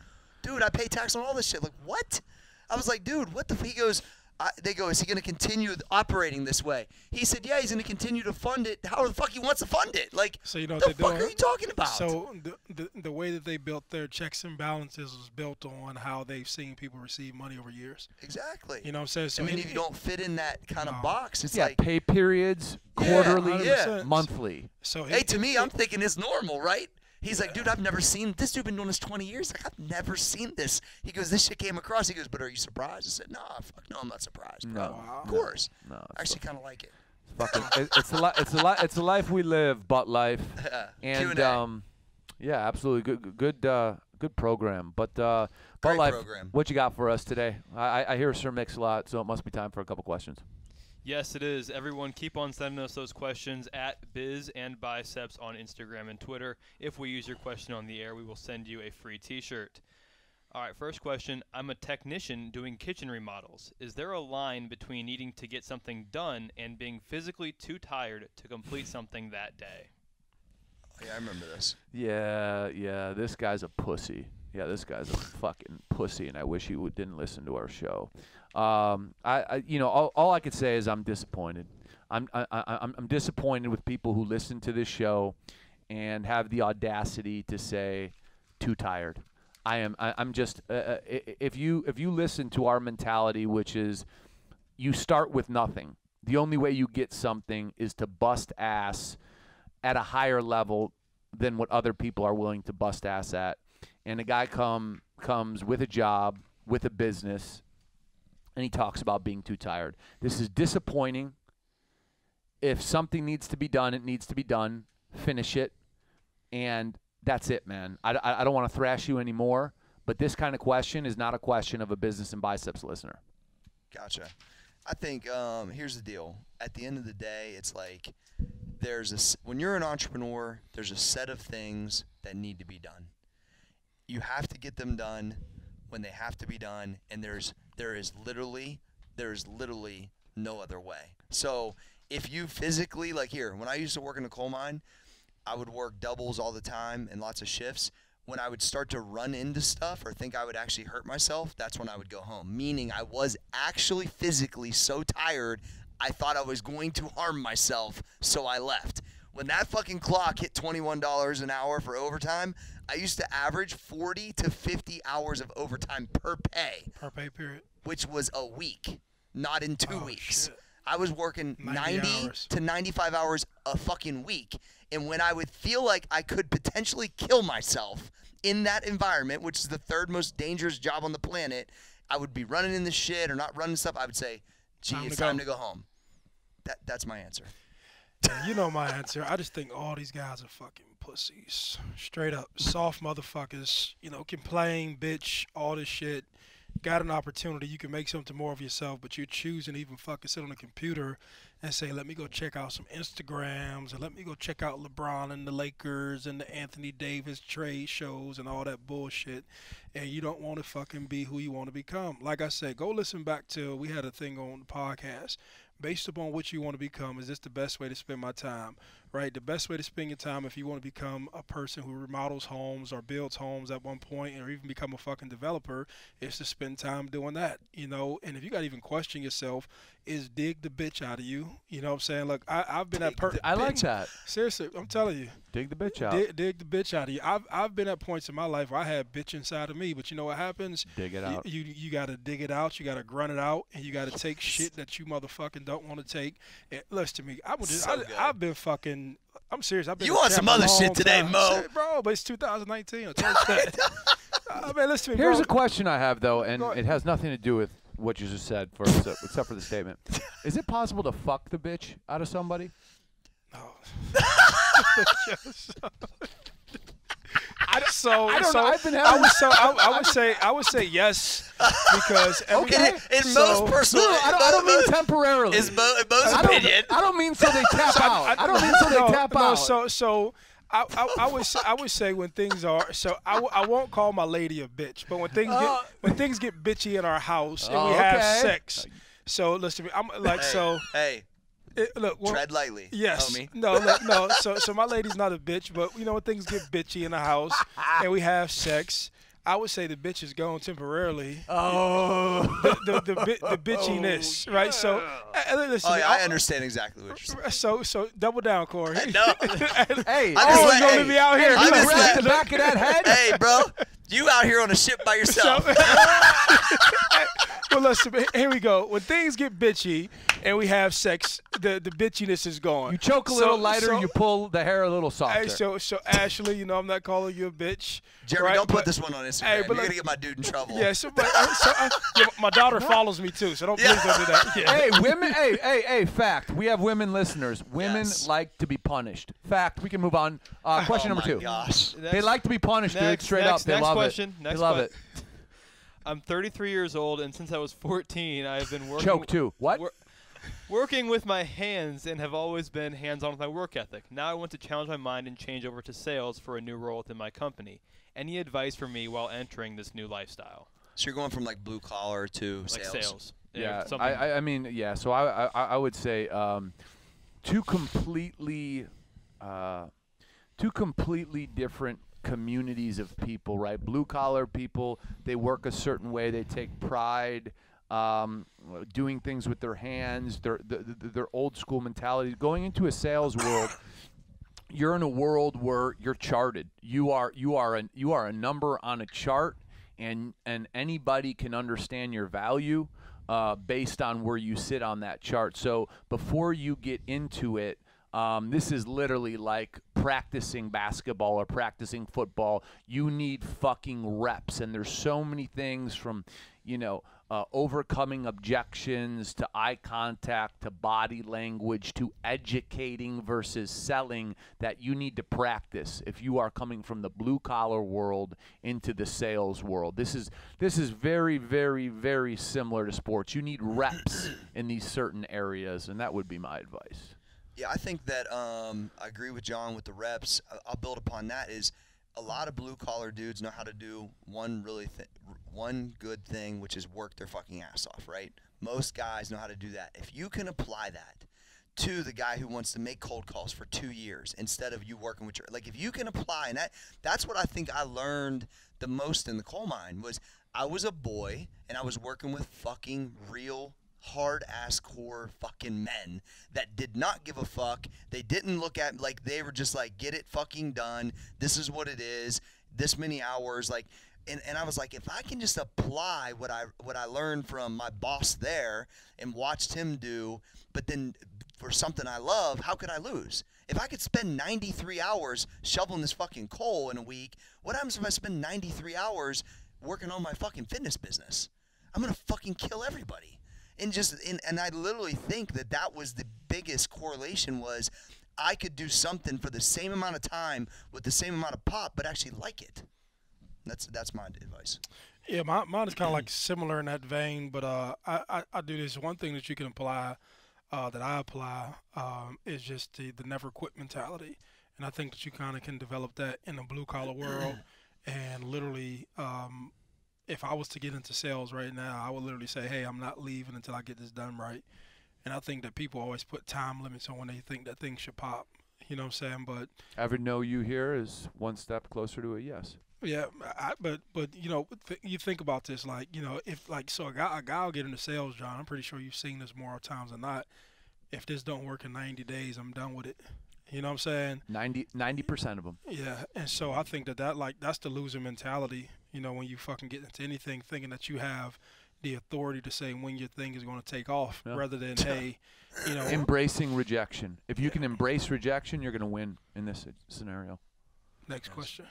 dude, I pay tax on all this shit. Like, what? I was like, dude, what the He goes, they go, is he going to continue operating this way? He said, yeah, he's going to continue to fund it. How the fuck he wants to fund it? Like, so you know what what the fuck are you talking about? So the way that they built their checks and balances was built on how they've seen people receive money over years. Exactly. You know what I'm saying? So I mean, if you don't fit in that kind of box, it's yeah, like pay periods, quarterly, yeah. monthly. So hey, to me, I'm thinking it's normal, right? He's like, dude, I've never seen this. Dude been doing this 20 years. Like, I've never seen this. He goes, this shit came across. He goes, but are you surprised? I said, nah, fuck no, I'm not surprised, bro. No. Of course. No, I actually kind of like it. Fucking, it's the life we live, but life. And Q&A. yeah, absolutely good program. But but Great life, program. what you got for us today? I hear Sir Mix a lot, so it must be time for a couple questions. Yes, it is. Everyone, keep on sending us those questions at Biz and Biceps on Instagram and Twitter. If we use your question on the air, we will send you a free T-shirt. All right, first question. I'm a technician doing kitchen remodels. Is there a line between needing to get something done and being physically too tired to complete something that day? Yeah, I remember this. Yeah, this guy's a pussy. Yeah, this guy's a fucking pussy, and I wish he didn't listen to our show. You know, all I could say is I'm disappointed. I'm disappointed with people who listen to this show and have the audacity to say too tired. I'm just if you listen to our mentality, which is you start with nothing. The only way you get something is to bust ass at a higher level than what other people are willing to bust ass at. And a guy comes with a job, with a business, and he talks about being too tired. This is disappointing. If something needs to be done, it needs to be done. Finish it. And that's it, man. I don't want to thrash you anymore, but this kind of question is not a question of a Business and Biceps listener. Gotcha. I think here's the deal. At the end of the day, it's like when you're an entrepreneur, there's a set of things that need to be done. You have to get them done when they have to be done, and there is literally no other way. So if you physically, like here, when I used to work in a coal mine, I would work doubles all the time and lots of shifts. When I would start to run into stuff or think I would actually hurt myself, that's when I would go home. Meaning I was actually physically so tired, I thought I was going to harm myself, so I left. When that fucking clock hit $21 an hour for overtime, I used to average 40 to 50 hours of overtime per pay. Per pay period. Which was a week, not in 2 weeks. Shit. I was working 90 hours. to 95 hours a fucking week. And when I would feel like I could potentially kill myself in that environment, which is the third most dangerous job on the planet, I would be running in the shit or not running stuff. I would say, gee, it's time to go home. That's my answer. Yeah, you know my answer. I just think all these guys are fucking pussies. Straight up. Soft motherfuckers. You know, complain, bitch, all this shit. Got an opportunity. You can make something more of yourself, but you're choosing to even fucking sit on a computer and say, let me go check out some Instagrams, or let me go check out LeBron and the Lakers and the Anthony Davis trade shows and all that bullshit. And you don't want to fucking be who you want to become. Like I said, go listen back to, we had a thing on the podcast. Based upon what you want to become, is this the best way to spend my time, right? The best way to spend your time, if you want to become a person who remodels homes or builds homes at one point, or even become a fucking developer, is to spend time doing that, you know? And if you got to even question yourself, is dig the bitch out of you. You know what I'm saying? Look, I've been at I like that. Seriously, I'm telling you. Dig the bitch out. Dig the bitch out of you. I've been at points in my life where I had bitch inside of me, but you know what happens? Dig it out. You got to dig it out. You got to grunt it out, and you got to take shit that you motherfucking don't want to take. And listen to me. I've been fucking. I'm serious. I've been You a on champ some a other long shit today, time. Mo. Shit, bro, but it's 2019. I told you that. Man, listen to me, Here's bro. a question I have, though, and Go ahead. it has nothing to do with what you just said, except for the statement. Is it possible to fuck the bitch out of somebody? No. I don't know. I've been having I would say yes because Okay, in most personal, I don't mean temporarily. in Mo's opinion. I don't mean so they tap out. I don't mean so they tap out. So I would say when things are I won't call my lady a bitch, but when things get bitchy in our house and we have sex. So listen, I'm like Hey, look, tread lightly. Yes. Homie. No. So my lady's not a bitch, but when things get bitchy in the house and we have sex, I would say the bitch is gone temporarily. Oh. The bitchiness, right? So listen. I understand exactly what you're saying. So double down, Cory. No. Hey, I'm just gonna be out here. I'm just grab letting- the back of that head. Hey, bro, you out here on a ship by yourself. Well, listen, here we go. When things get bitchy and we have sex, the bitchiness is gone. You choke a little lighter, you pull the hair a little softer. Hey, so Ashley, I'm not calling you a bitch. Jeremy, right? don't put But- this one on Instagram. Hey, but You're like- gonna get my dude in trouble. Yeah, my daughter follows me too, so please don't do that. Yeah. Hey, women. Hey, fact. We have women listeners. Women Yes. like to be punished. Fact. We can move on. Question Oh number my 2. gosh. They like to be punished, dude. Next- Straight next- up. They next love question. it. Next They love que- it. I'm 33 years old, and since I was 14, I have been working. Choke too. What? Working with my hands and have always been hands-on with my work ethic. Now I want to challenge my mind and change over to sales for a new role within my company. Any advice for me while entering this new lifestyle? So you're going from like blue collar to Like sales. Yeah. something- I mean, yeah. So I would say two completely different communities of people, right? Blue collar people, they work a certain way, they take pride doing things with their hands, their old school mentality. Going into a sales world, you're in a world where you're charted. You are a number on a chart, and anybody can understand your value based on where you sit on that chart. So before you get into it, this is literally like practicing basketball or practicing football. You need fucking reps, and there's so many things from, overcoming objections to eye contact to body language to educating versus selling that you need to practice if you are coming from the blue collar world into the sales world. This is very, very, very similar to sports. You need reps in these certain areas, and that would be my advice. Yeah, I think that I agree with John with the reps. I'll build upon that is a lot of blue collar dudes know how to do one good thing, which is work their fucking ass off, right? Most guys know how to do that. If you can apply that to the guy who wants to make cold calls for 2 years instead of you working with if you can apply, and that's what I think I learned the most in the coal mine was I was a boy and I was working with fucking real hard-ass core fucking men that did not give a fuck. They didn't look at they were just like, get it fucking done. This is what it is. This many hours. And I was like, if I can just apply what I learned from my boss there and watched him do, but then for something I love, how could I lose? If I could spend 93 hours shoveling this fucking coal in a week, what happens if I spend 93 hours working on my fucking fitness business? I'm going to fucking kill everybody. And I literally think that was the biggest correlation was I could do something for the same amount of time with the same amount of pop, but actually like it. That's my advice. Yeah, mine is kind of like similar in that vein, but I do this. One thing that you can apply, that I apply, is just the never quit mentality, and I think that you kind of can develop that in the blue collar world, and literally. If I was to get into sales right now, I would literally say, hey, I'm not leaving until I get this done right. And I think that people always put time limits on when they think that things should pop. You know what I'm saying? But every no you hear is one step closer to a yes. Yeah, but you think about this, if a guy will get into sales, John. I'm pretty sure you've seen this more times than not. If this don't work in 90 days, I'm done with it. You know what I'm saying? 90% of them. Yeah, and so I think that's the loser mentality. When you fucking get into anything thinking that you have the authority to say when your thing is going to take off, Yeah. rather than hey, you know, Embracing rejection. If you can embrace rejection, you're going to win in this scenario. next question.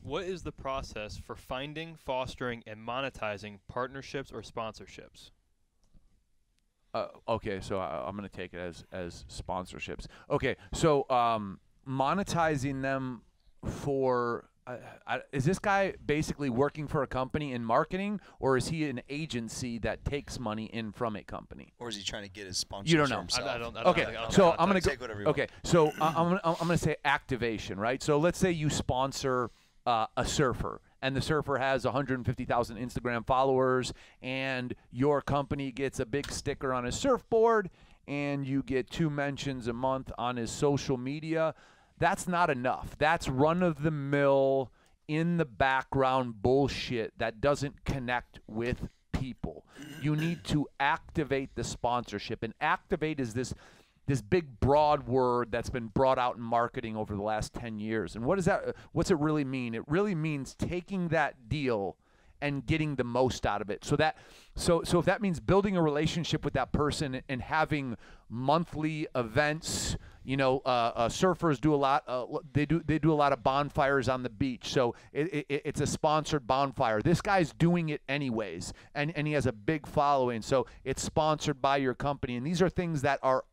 What is the process for finding, fostering, and monetizing partnerships or sponsorships? Okay, so I'm going to take it as sponsorships. Okay, so monetizing them for is this guy basically working for a company in marketing, or is he an agency that takes money in from a company? Or is he trying to get his sponsors You don't know. for himself? I don't Okay, think- I don't so know. I'm gonna go. Take whatever you want. Okay, so I'm gonna say activation, right? So let's say you sponsor a surfer, and the surfer has 150,000 Instagram followers, and your company gets a big sticker on his surfboard, and you get 2 mentions a month on his social media. That's not enough. That's run-of-the-mill, in the background bullshit that doesn't connect with people. You need to activate the sponsorship, and activate is this big broad word that's been brought out in marketing over the last 10 years. And what's it really mean? It really means taking that deal and getting the most out of it. So if that means building a relationship with that person and having monthly events, you know, surfers do a lot. They do a lot of bonfires on the beach. So it's a sponsored bonfire. This guy's doing it anyways, and he has a big following. So it's sponsored by your company, and these are things that are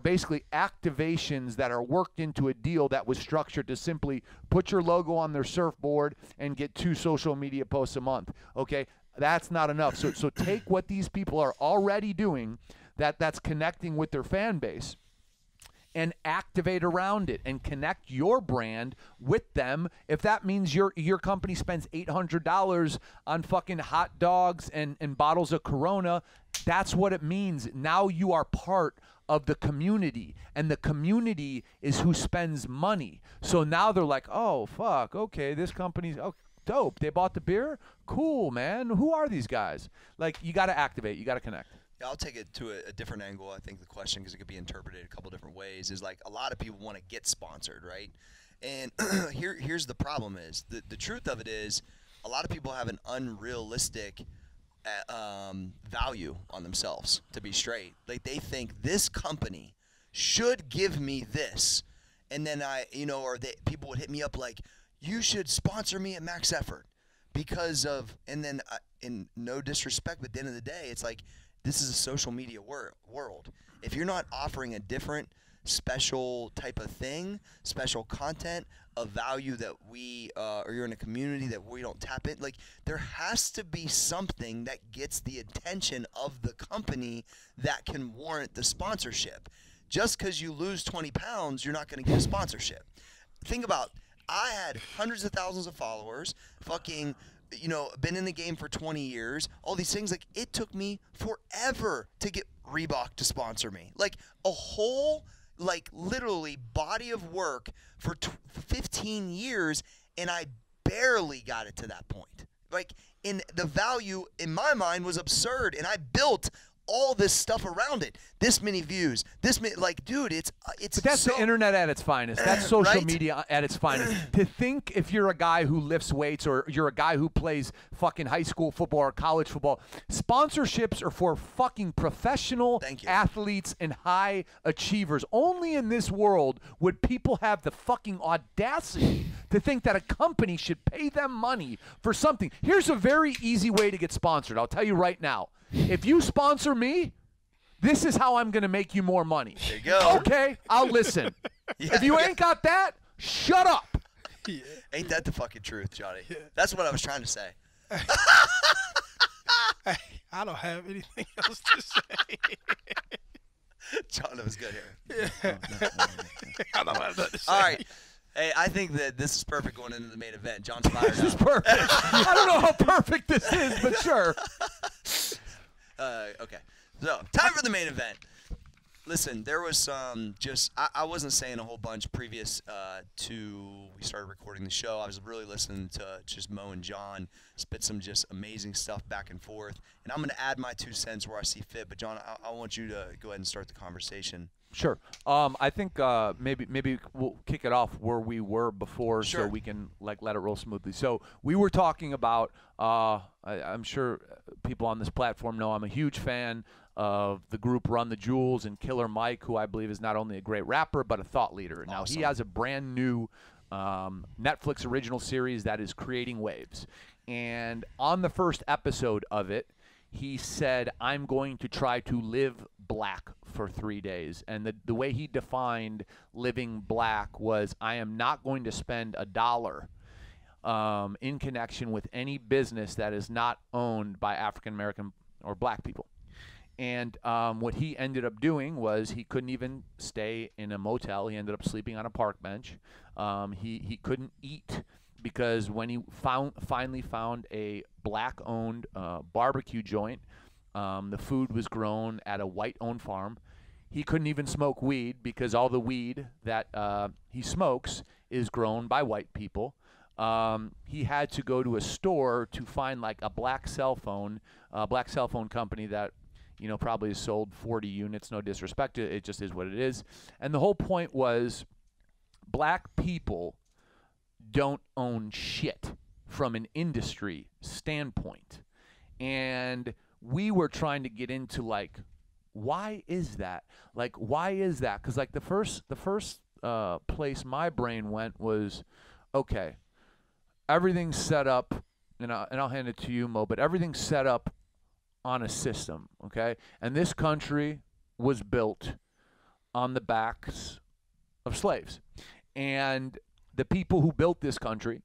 basically activations that are worked into a deal that was structured to simply put your logo on their surfboard and get 2 social media posts a month. Okay, that's not enough. So take what these people are already doing that's connecting with their fan base, and activate around it and connect your brand with them. If that means your company spends $800 on fucking hot dogs and bottles of Corona, that's what it means. Now you are part of the community, and the community is who spends money. So now they're like, oh, fuck, okay, this company's dope. They bought the beer? Cool, man. Who are these guys? Like, you got to activate. You got to connect. Yeah, I'll take it to a different angle. I think the question, because it could be interpreted a couple different ways, is like a lot of people want to get sponsored, right? And here's the problem is, the truth of it is a lot of people have an unrealistic value on themselves, to be straight. Like, they think this company should give me this. And then people would hit me up like, you should sponsor me at Max Effort because of, and then in no disrespect, but at the end of the day, it's like, this is a social media world. If you're not offering a different special type of thing, special content of value that we, or you're in a community that we don't tap in, like, there has to be something that gets the attention of the company that can warrant the sponsorship. Just because you lose 20 pounds, you're not going to get a sponsorship. Think about, I had hundreds of thousands of followers, fucking, been in the game for 20 years, all these things. Like, it took me forever to get Reebok to sponsor me. Like, a whole, like, literally body of work for 15 years, and I barely got it to that point. Like, in the value, in my mind, was absurd, and I built all this stuff around it. This many views, this many, like, dude, it's. But that's the internet at its finest. That's social right? media at its finest. To think if you're a guy who lifts weights or you're a guy who plays fucking high school football or college football, sponsorships are for fucking professional athletes and high achievers. Only in this world would people have the fucking audacity to think that a company should pay them money for something. Here's a very easy way to get sponsored. I'll tell you right now. If you sponsor me, this is how I'm going to make you more money. There you go. Okay, I'll listen. If you ain't got that, shut up. Yeah. Ain't that the fucking truth, Johnny? Yeah. That's what I was trying to say. I don't have anything else to say. John, it was good here. Yeah. I don't have nothing to say. All right. Hey, I think that this is perfect going into the main event. John's fired This is perfect. I don't know how perfect this is, but sure. Okay. So, time for the main event. Listen, there was some I wasn't saying a whole bunch previous to we started recording the show. I was really listening to just Mo and John spit some just amazing stuff back and forth. And I'm going to add my 2 cents where I see fit. But, John, I want you to go ahead and start the conversation. Sure. I think maybe we'll kick it off where we were before, Sure. so we can let it roll smoothly. So we were talking about. I'm sure people on this platform know I'm a huge fan of the group Run the Jewels and Killer Mike, who I believe is not only a great rapper but a thought leader. Now Awesome. he has a brand new Netflix original series that is creating waves, and on the first episode of it, he said, I'm going to try to live black for 3 days. And the way he defined living black was, I am not going to spend $1 in connection with any business that is not owned by African American or black people. And what he ended up doing was he couldn't even stay in a motel. He ended up sleeping on a park bench. He couldn't eat because when he finally found a black-owned barbecue joint, the food was grown at a white-owned farm. He couldn't even smoke weed because all the weed that he smokes is grown by white people. He had to go to a store to find like a black cell phone company that probably has sold 40 units. No disrespect, it just is what it is. And the whole point was black people don't own shit from an industry standpoint. And we were trying to get into like, why is that? Like, why is that? Because like the first place my brain went was, okay, everything's set up, and I'll hand it to you, Mo, but everything's set up on a system, okay? And this country was built on the backs of slaves. And the people who built this country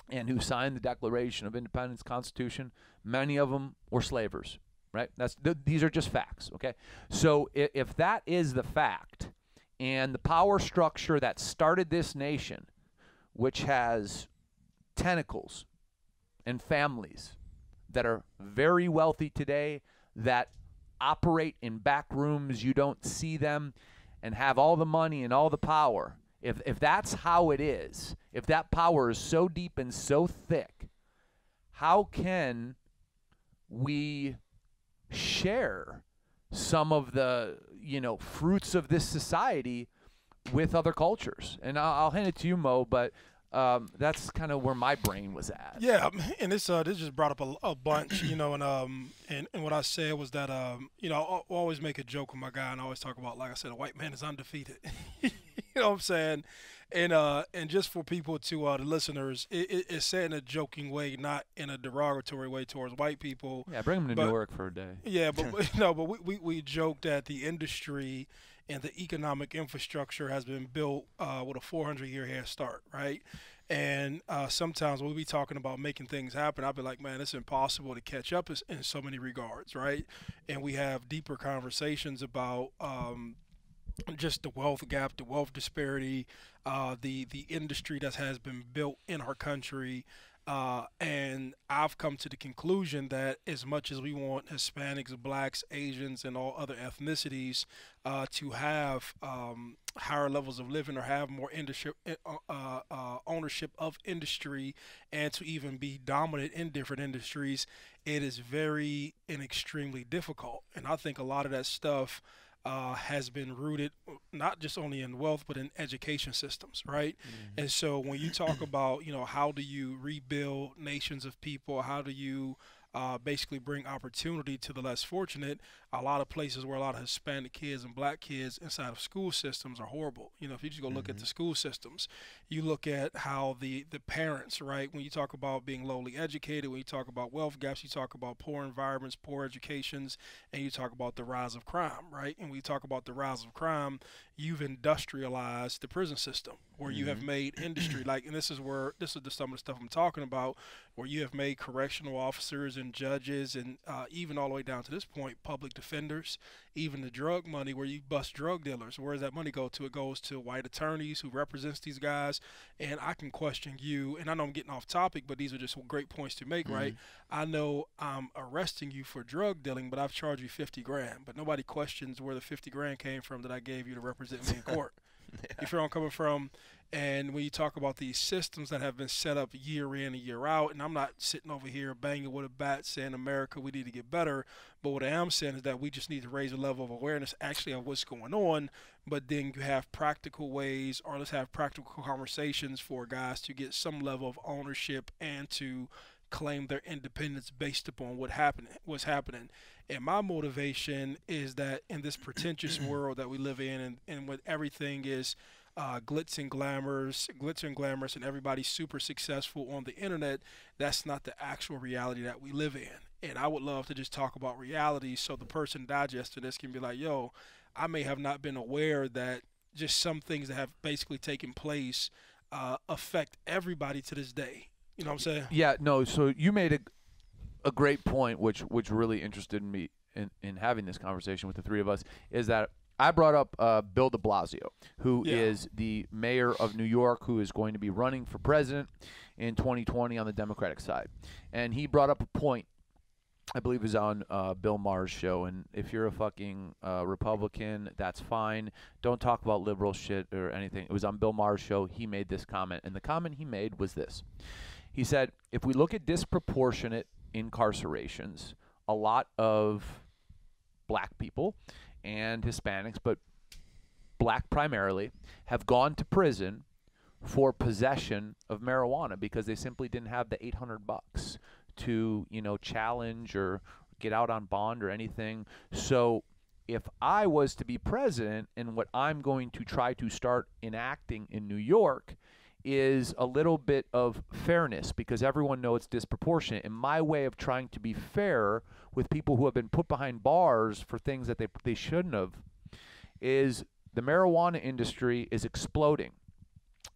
and who signed the Declaration of Independence, Constitution, many of them were slavers, right? These are just facts, okay? So if that is the fact, and the power structure that started this nation, which has tentacles and families that are very wealthy today, that operate in back rooms, you don't see them, and have all the money and all the power, if that's how it is, if that power is so deep and so thick, how can we share some of the fruits of this society with other cultures? And I'll hand it to you, Mo, but that's kind of where my brain was at. Yeah, and this just brought up a bunch, and what I said was that I always make a joke with my guy, and I always talk about, like I said, a white man is undefeated. You know what I'm saying? And just for people to the listeners, it's said in a joking way, not in a derogatory way towards white people. Yeah, bring them to Newark for a day. Yeah, but we joked that the industry and the economic infrastructure has been built with a 400-year head start, right? And sometimes we'll be talking about making things happen. I'll be like, man, it's impossible to catch up in so many regards, right? And we have deeper conversations about just the wealth gap, the wealth disparity, the industry that has been built in our country. And I've come to the conclusion that as much as we want Hispanics, blacks, Asians, and all other ethnicities to have higher levels of living or have more ownership of industry and to even be dominant in different industries, it is very and extremely difficult. And I think a lot of that stuff has been rooted not just only in wealth but in education systems, right? Mm-hmm. And so when you talk about how do you rebuild nations of people, how do you basically bring opportunity to the less fortunate, a lot of places where a lot of Hispanic kids and black kids inside of school systems are horrible. If you just go look at the school systems, you look at how the parents, right, when you talk about being lowly educated, when you talk about wealth gaps, you talk about poor environments, poor educations, and you talk about the rise of crime, right? And when you talk about the rise of crime, you've industrialized the prison system where you have made industry, and this is some of the stuff I'm talking about, where you have made correctional officers and and judges, and even all the way down to this point, public defenders, even the drug money where you bust drug dealers. Where does that money go to? It goes to white attorneys who represents these guys. And I can question you, and I know I'm getting off topic, but these are just great points to make, right? I know I'm arresting you for drug dealing, but I've charged you 50 grand. But nobody questions where the 50 grand came from that I gave you to represent me in court. You feel where I'm coming from? And when you talk about these systems that have been set up year in and year out, and I'm not sitting over here banging with a bat saying, America, we need to get better. But what I am saying is that we just need to raise a level of awareness actually of what's going on. But then you have practical ways, or let's have practical conversations for guys to get some level of ownership and to claim their independence based upon what's happening. And my motivation is that in this pretentious world that we live in, and when everything is glitz and glamorous, and everybody's super successful on the internet, that's not the actual reality that we live in. And I would love to just talk about reality so the person digesting this can be like, yo, I may have not been aware that just some things that have basically taken place affect everybody to this day. You know what I'm saying? Yeah, no, so you made a great point, which really interested me in having this conversation with the three of us, is that I brought up Bill de Blasio, who is the mayor of New York, who is going to be running for president in 2020 on the Democratic side. And he brought up a point, I believe it was on Bill Maher's show, and if you're a fucking Republican, that's fine. Don't talk about liberal shit or anything. It was on Bill Maher's show. He made this comment, and the comment he made was this. He said, if we look at disproportionate incarcerations, a lot of black people and Hispanics, but black primarily, have gone to prison for possession of marijuana because they simply didn't have the $800 to, challenge or get out on bond or anything. So if I was to be president, and what I'm going to try to start enacting in New York is a little bit of fairness, because everyone knows it's disproportionate. And my way of trying to be fair with people who have been put behind bars for things that they shouldn't have is the marijuana industry is exploding,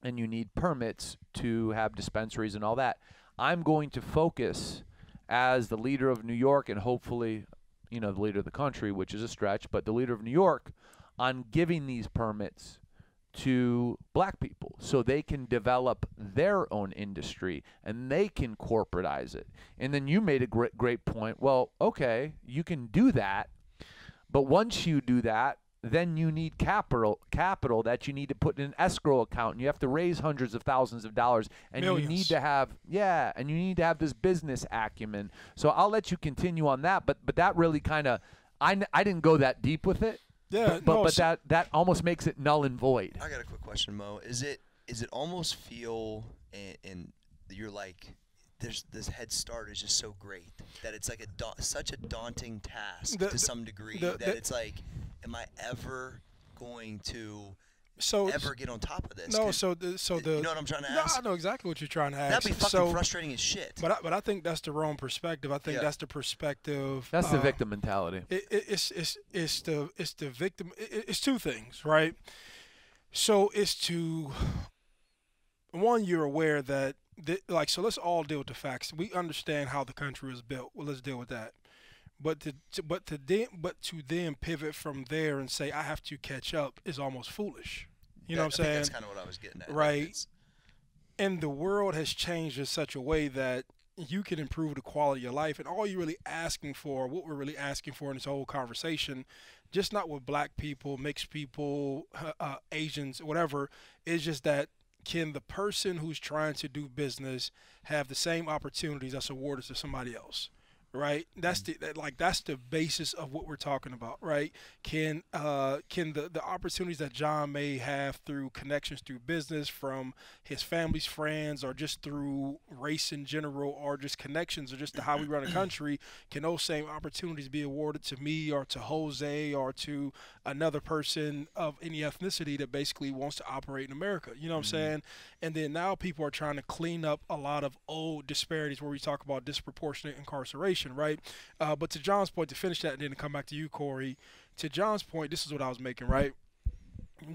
and you need permits to have dispensaries and all that. I'm going to focus as the leader of New York, and hopefully, the leader of the country, which is a stretch, but the leader of New York, on giving these permits to black people so they can develop their own industry and they can corporatize it. And then you made a great point. Well, okay, you can do that, but once you do that, then you need capital that you need to put in an escrow account, and you have to raise hundreds of thousands of dollars, and Millions. you need to have this business acumen. So I'll let you continue on that, but that really kind of, I didn't go that deep with it. Yeah, but that almost makes it null and void. I got a quick question, Mo. Is it almost feel and you're like, there's this head start is just so great that it's like such a daunting task to some degree that it's like, am I ever going to ever get on top of this? No, you know what I'm trying to ask? No, I know exactly what you're trying to ask. That'd be fucking frustrating as shit. But I think that's the wrong perspective. I think that's the perspective. That's the victim mentality. It's the victim. It's two things, right? So it's to one, you're aware that so let's all deal with the facts. We understand how the country was built. Well, let's deal with that. But to then pivot from there and say I have to catch up is almost foolish. You know what I'm saying? That's kind of what I was getting at. Right. And the world has changed in such a way that you can improve the quality of life. And all you're really asking for, what we're really asking for in this whole conversation, just not with black people, mixed people, Asians, whatever, is just that can the person who's trying to do business have the same opportunities that's awarded to somebody else? Right, that's the basis of what we're talking about, right? Can the opportunities that John may have through connections through business from his family's friends, or just through race in general, or just connections, or just to how we run a country, can those same opportunities be awarded to me or to Jose or to another person of any ethnicity that basically wants to operate in America? You know what I'm saying? And then now people are trying to clean up a lot of old disparities where we talk about disproportionate incarceration. Right, but to John's point, to finish that and then to come back to you, Cory, to John's point, this is what I was making, right?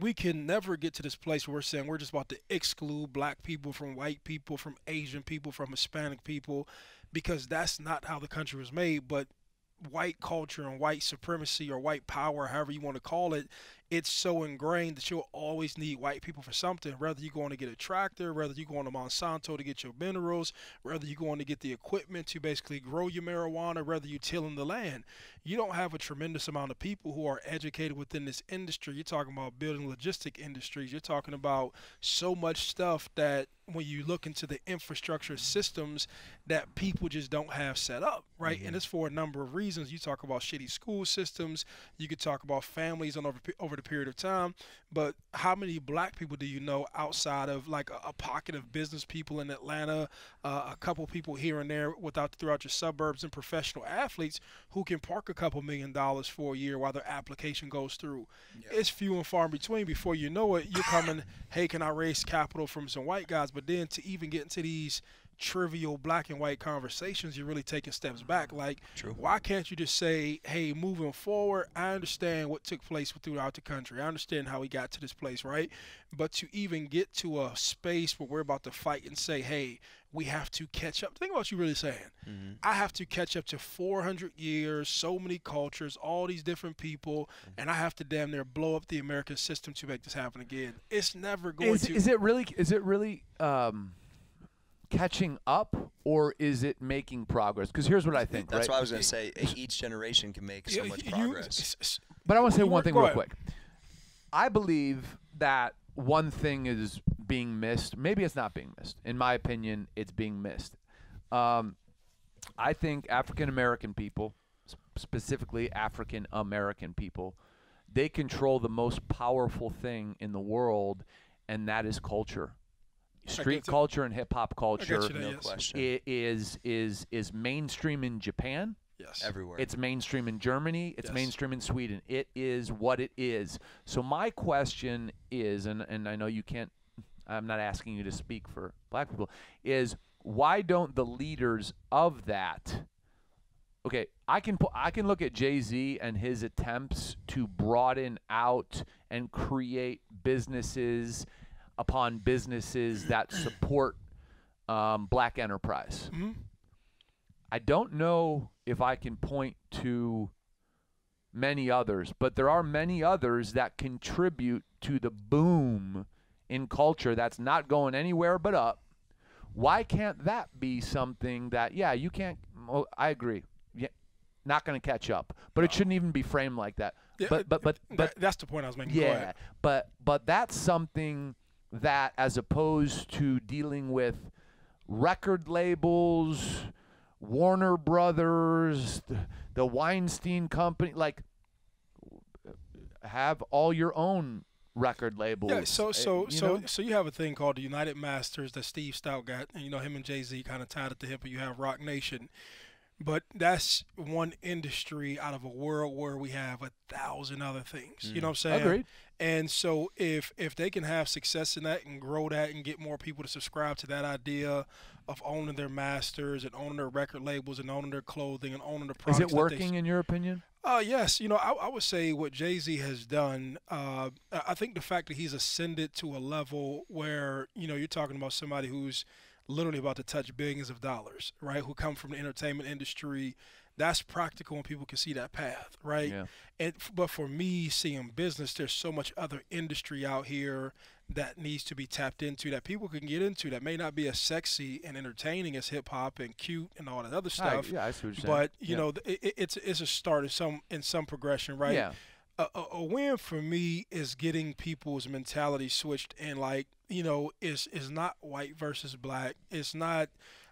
We can never get to this place where we're saying we're just about to exclude black people from white people, from Asian people, from Hispanic people, because that's not how the country was made. But white culture and white supremacy or white power, however you want to call it, it's so ingrained that you'll always need white people for something. Whether you're going to get a tractor, whether you're going to Monsanto to get your minerals, whether you're going to get the equipment to basically grow your marijuana, whether you're tilling the land. You don't have a tremendous amount of people who are educated within this industry. You're talking about building logistic industries. You're talking about so much stuff that when you look into the infrastructure systems that people just don't have set up, right? And it's for a number of reasons. You talk about shitty school systems. You could talk about families on over the period of time. But how many black people do you know outside of like a pocket of business people in Atlanta, a couple people here and there throughout your suburbs, and professional athletes who can park a couple $1 million for a year while their application goes through? It's few and far in between. Before you know it, you're coming, hey, can I raise capital from some white guys? But then to even get into these trivial black and white conversations, you're really taking steps back. Like, why can't you just say, hey, moving forward, I understand what took place throughout the country. I understand how we got to this place, right? But to even get to a space where we're about to fight and say, hey, we have to catch up. Think about what you're really saying. I have to catch up to 400 years, so many cultures, all these different people, and I have to damn near blow up the American system to make this happen again. It's never going to. Is it really catching up, or is it making progress? Because here's what I think. That's right? what I was going to say. Each generation can make so much progress. But I want to say one thing real quick. I believe that one thing is being missed. Maybe it's not being missed. In my opinion, it's being missed. I think African American people, specifically African American people, they control the most powerful thing in the world, and that is culture. Street culture and hip hop culture is mainstream in Japan. Yes. Everywhere. It's mainstream in Germany. It's mainstream in Sweden. It is what it is. So my question is, and I know you can't, I'm not asking you to speak for black people, is why don't the leaders of that, okay, I can look at Jay-Z and his attempts to broaden out and create businesses upon businesses that support black enterprise. I don't know if I can point to many others, but there are many others that contribute to the boom in culture that's not going anywhere but up. Why can't that be something that, you can't, well, I agree, not going to catch up, but it shouldn't even be framed like that. But that's the point I was making. Yeah, but that's something that, as opposed to dealing with record labels, Warner Brothers, the Weinstein Company, like, have all your own record labels. Yeah, so you have a thing called the United Masters that Steve Stout got, and him and Jay-Z kind of tied at the hip, and you have Rock Nation. But that's one industry out of a world where we have 1,000 other things. You know what I'm saying? Agreed. And so if they can have success in that and grow that and get more people to subscribe to that idea of owning their masters and owning their record labels and owning their clothing and owning the products. Is it working in your opinion? Yes. I would say what Jay-Z has done, I think the fact that he's ascended to a level where, you're talking about somebody who's literally about to touch billions of dollars, right, who come from the entertainment industry. That's practical, and people can see that path, right? Yeah. But for me, seeing business, there's so much other industry out here that needs to be tapped into, that people can get into, that may not be as sexy and entertaining as hip hop and cute and all that other stuff. I see what you're saying. But it's a start in some progression, right? Yeah. A win for me is getting people's mentality switched, and is not white versus black. It's not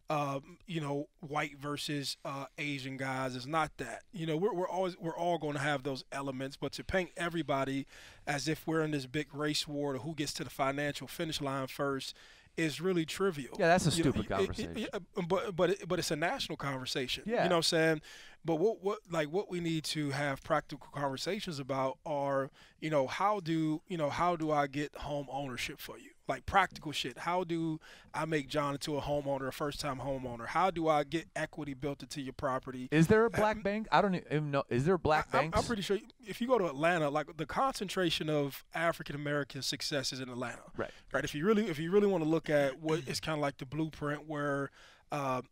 white versus Asian guys. It's not that. We're all going to have those elements, but to paint everybody as if we're in this big race war to who gets to the financial finish line first is really trivial. Yeah, that's a stupid conversation. But it's a national conversation. Yeah. You know what I'm saying? But what we need to have practical conversations about are, how do I get home ownership for you? Like practical shit. How do I make John into a homeowner, a first-time homeowner? How do I get equity built into your property? Is there a black bank? I don't even know. Is there black banks? I'm pretty sure if you go to Atlanta, like the concentration of African-American success is in Atlanta. Right. Right. If you really want to look at what is kind of like the blueprint where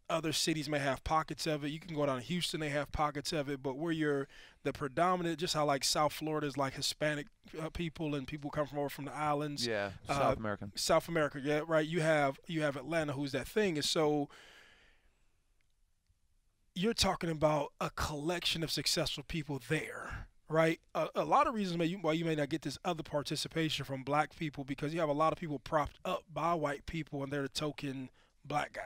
Other cities may have pockets of it. You can go down to Houston, they have pockets of it. But where you're the predominant, just how like South Florida is like Hispanic people and people come from over from the islands. Yeah, South American. South America, yeah, right. You have Atlanta, who's that thing. And so you're talking about a collection of successful people there, right? A lot of reasons why you may not get this other participation from black people, because you have a lot of people propped up by white people and they're the token black guy.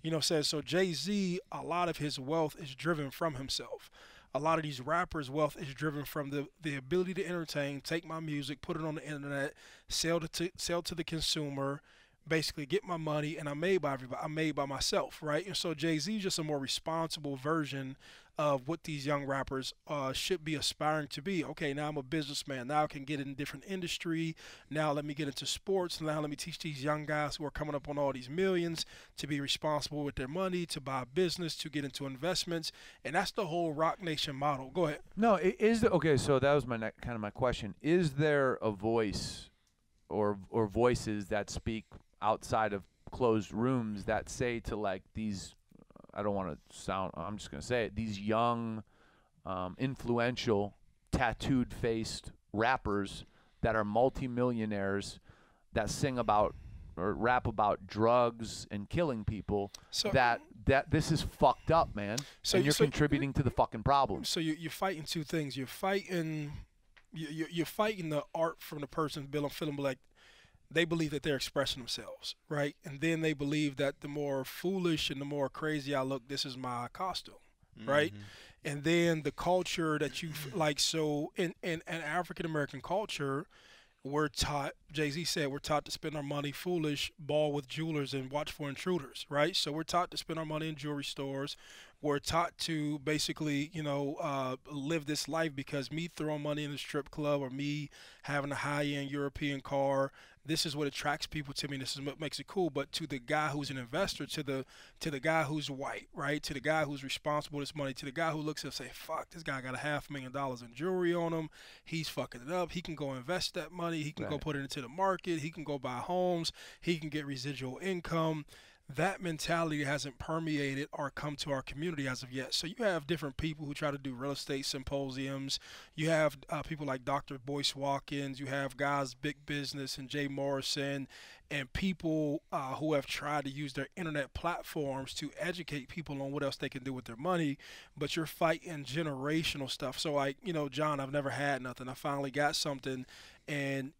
You know what I'm saying? So Jay-Z, a lot of his wealth is driven from himself. A lot of these rappers' wealth is driven from the ability to entertain, take my music, put it on the internet, sell to the consumer, basically get my money, and I'm made by everybody. I'm made by myself, right? And so Jay-Z is just a more responsible version of what these young rappers should be aspiring to be. Okay, now I'm a businessman. Now I can get in a different industry. Now let me get into sports. Now let me teach these young guys who are coming up on all these millions to be responsible with their money, to buy a business, to get into investments. And that's the whole Rock Nation model. Go ahead. No, okay, so that was kind of my question. Is there a voice or voices that speak outside of closed rooms that say to like these, I don't want to sound, I'm just going to say it, these young, influential, tattooed-faced rappers that are multimillionaires that sing about or rap about drugs and killing people, So- that this is fucked up, man. And you're contributing to the fucking problem. So you're fighting two things. You're fighting the art from the person feeling like they believe that they're expressing themselves, right? And then they believe that the more foolish and the more crazy I look, this is my costume, right? And then the culture that you like, so in African American culture, we're taught, Jay-Z said, we're taught to spend our money foolish, ball with jewelers, and watch for intruders, right? So we're taught to spend our money in jewelry stores. We're taught to basically, live this life because me throwing money in the strip club or me having a high-end European car, this is what attracts people to me. This is what makes it cool. But to the guy who's an investor, to the guy who's white, right, to the guy who's responsible with his money, to the guy who looks and say, fuck, this guy got $500,000 in jewelry on him. He's fucking it up. He can go invest that money. He can go put it into the market. He can go buy homes. He can get residual income. That mentality hasn't permeated or come to our community as of yet. So you have different people who try to do real estate symposiums. You have people like Dr. Boyce Watkins. You have guys, Big Business and Jay Morrison, and people who have tried to use their internet platforms to educate people on what else they can do with their money. But you're fighting generational stuff. So like, John, I've never had nothing. I finally got something. And,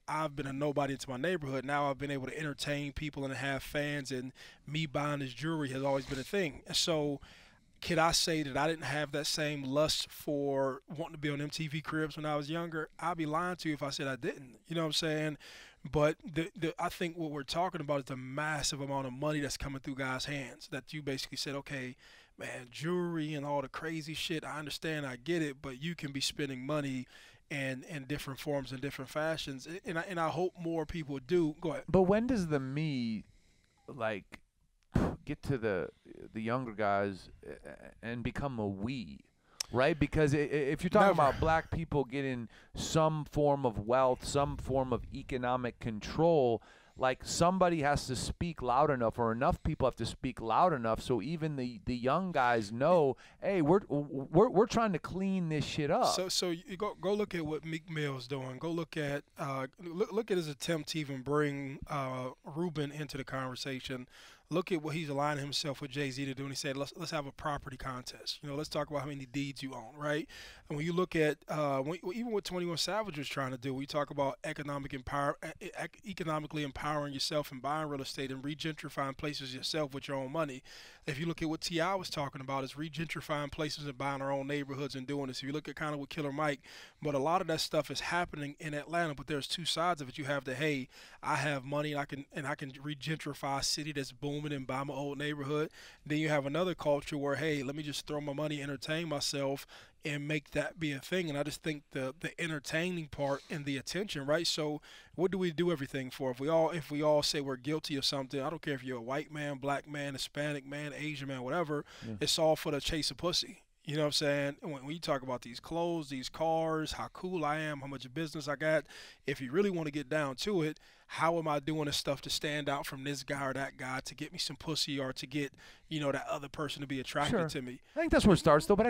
I've been a nobody into my neighborhood. Now I've been able to entertain people and have fans, and me buying this jewelry has always been a thing. So could I say that I didn't have that same lust for wanting to be on MTV Cribs when I was younger? I'd be lying to you if I said I didn't. You know what I'm saying? But I think what we're talking about is the massive amount of money that's coming through guys' hands, that you basically said, okay, man, jewelry and all the crazy shit, I understand, I get it, but you can be spending money in different forms and different fashions, and I hope more people do. Go ahead. But when does the me, like, get to the younger guys and become a we, right? Because if you're talking about black people getting some form of wealth, some form of economic control, like somebody has to speak loud enough, or enough people have to speak loud enough, so even the young guys know, hey, we're trying to clean this shit up. So you go look at what Meek Mill's doing. Go look at look at his attempt to even bring Ruben into the conversation. Look at what he's aligning himself with Jay-Z to do. And he said, let's have a property contest. Let's talk about how many deeds you own, right? And when you look at even what 21 Savage was trying to do, we talk about economically empowering yourself and buying real estate and regentrifying places yourself with your own money. If you look at what T.I. was talking about, is regentrifying places and buying our own neighborhoods and doing this. If you look at kind of what Killer Mike, but a lot of that stuff is happening in Atlanta. But there's two sides of it. You have the, hey, I have money and I can regentrify a city that's booming and buy my old neighborhood. Then you have another culture where, hey, let me just throw my money, entertain myself, and make that be a thing. And I just think the entertaining part and the attention, right? So what do we do everything for? If we all say we're guilty of something, I don't care if you're a white man, black man, Hispanic man, Asian man, whatever, it's all for the chase of pussy. You know what I'm saying? And when you talk about these clothes, these cars, how cool I am, how much business I got, if you really want to get down to it, how am I doing this stuff to stand out from this guy or that guy to get me some pussy or to get, that other person to be attracted to me? I think that's where it starts, though. But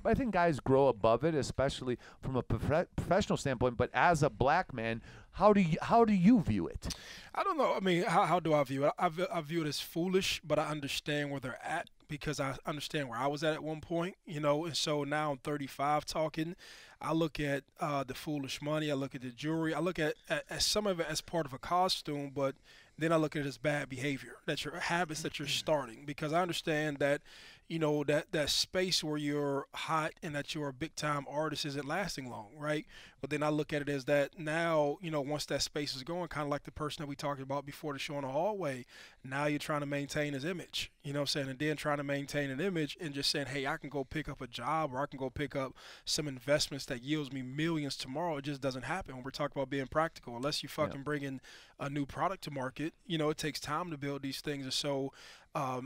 I think guys grow above it, especially from a professional standpoint. But as a black man, how do you view it? I don't know. I mean, how do I view it? I view it as foolish, but I understand where they're at because I understand where I was at one point, And so now I'm 35 talking. I look at the foolish money. I look at the jewelry. I look at some of it as part of a costume, but then I look at it as bad behavior, that's your habits that you're starting. Because I understand that, that space where you're hot and that you're a big time artist isn't lasting long, right? But then I look at it as that now, once that space is going, kind of like the person that we talked about before the show in the hallway, now you're trying to maintain his image, you know what I'm saying? And then trying to maintain an image and just saying, hey, I can go pick up a job or I can go pick up some investments that yields me millions tomorrow. It just doesn't happen when we're talking about being practical. Unless you fucking bring in a new product to market, it takes time to build these things. And so I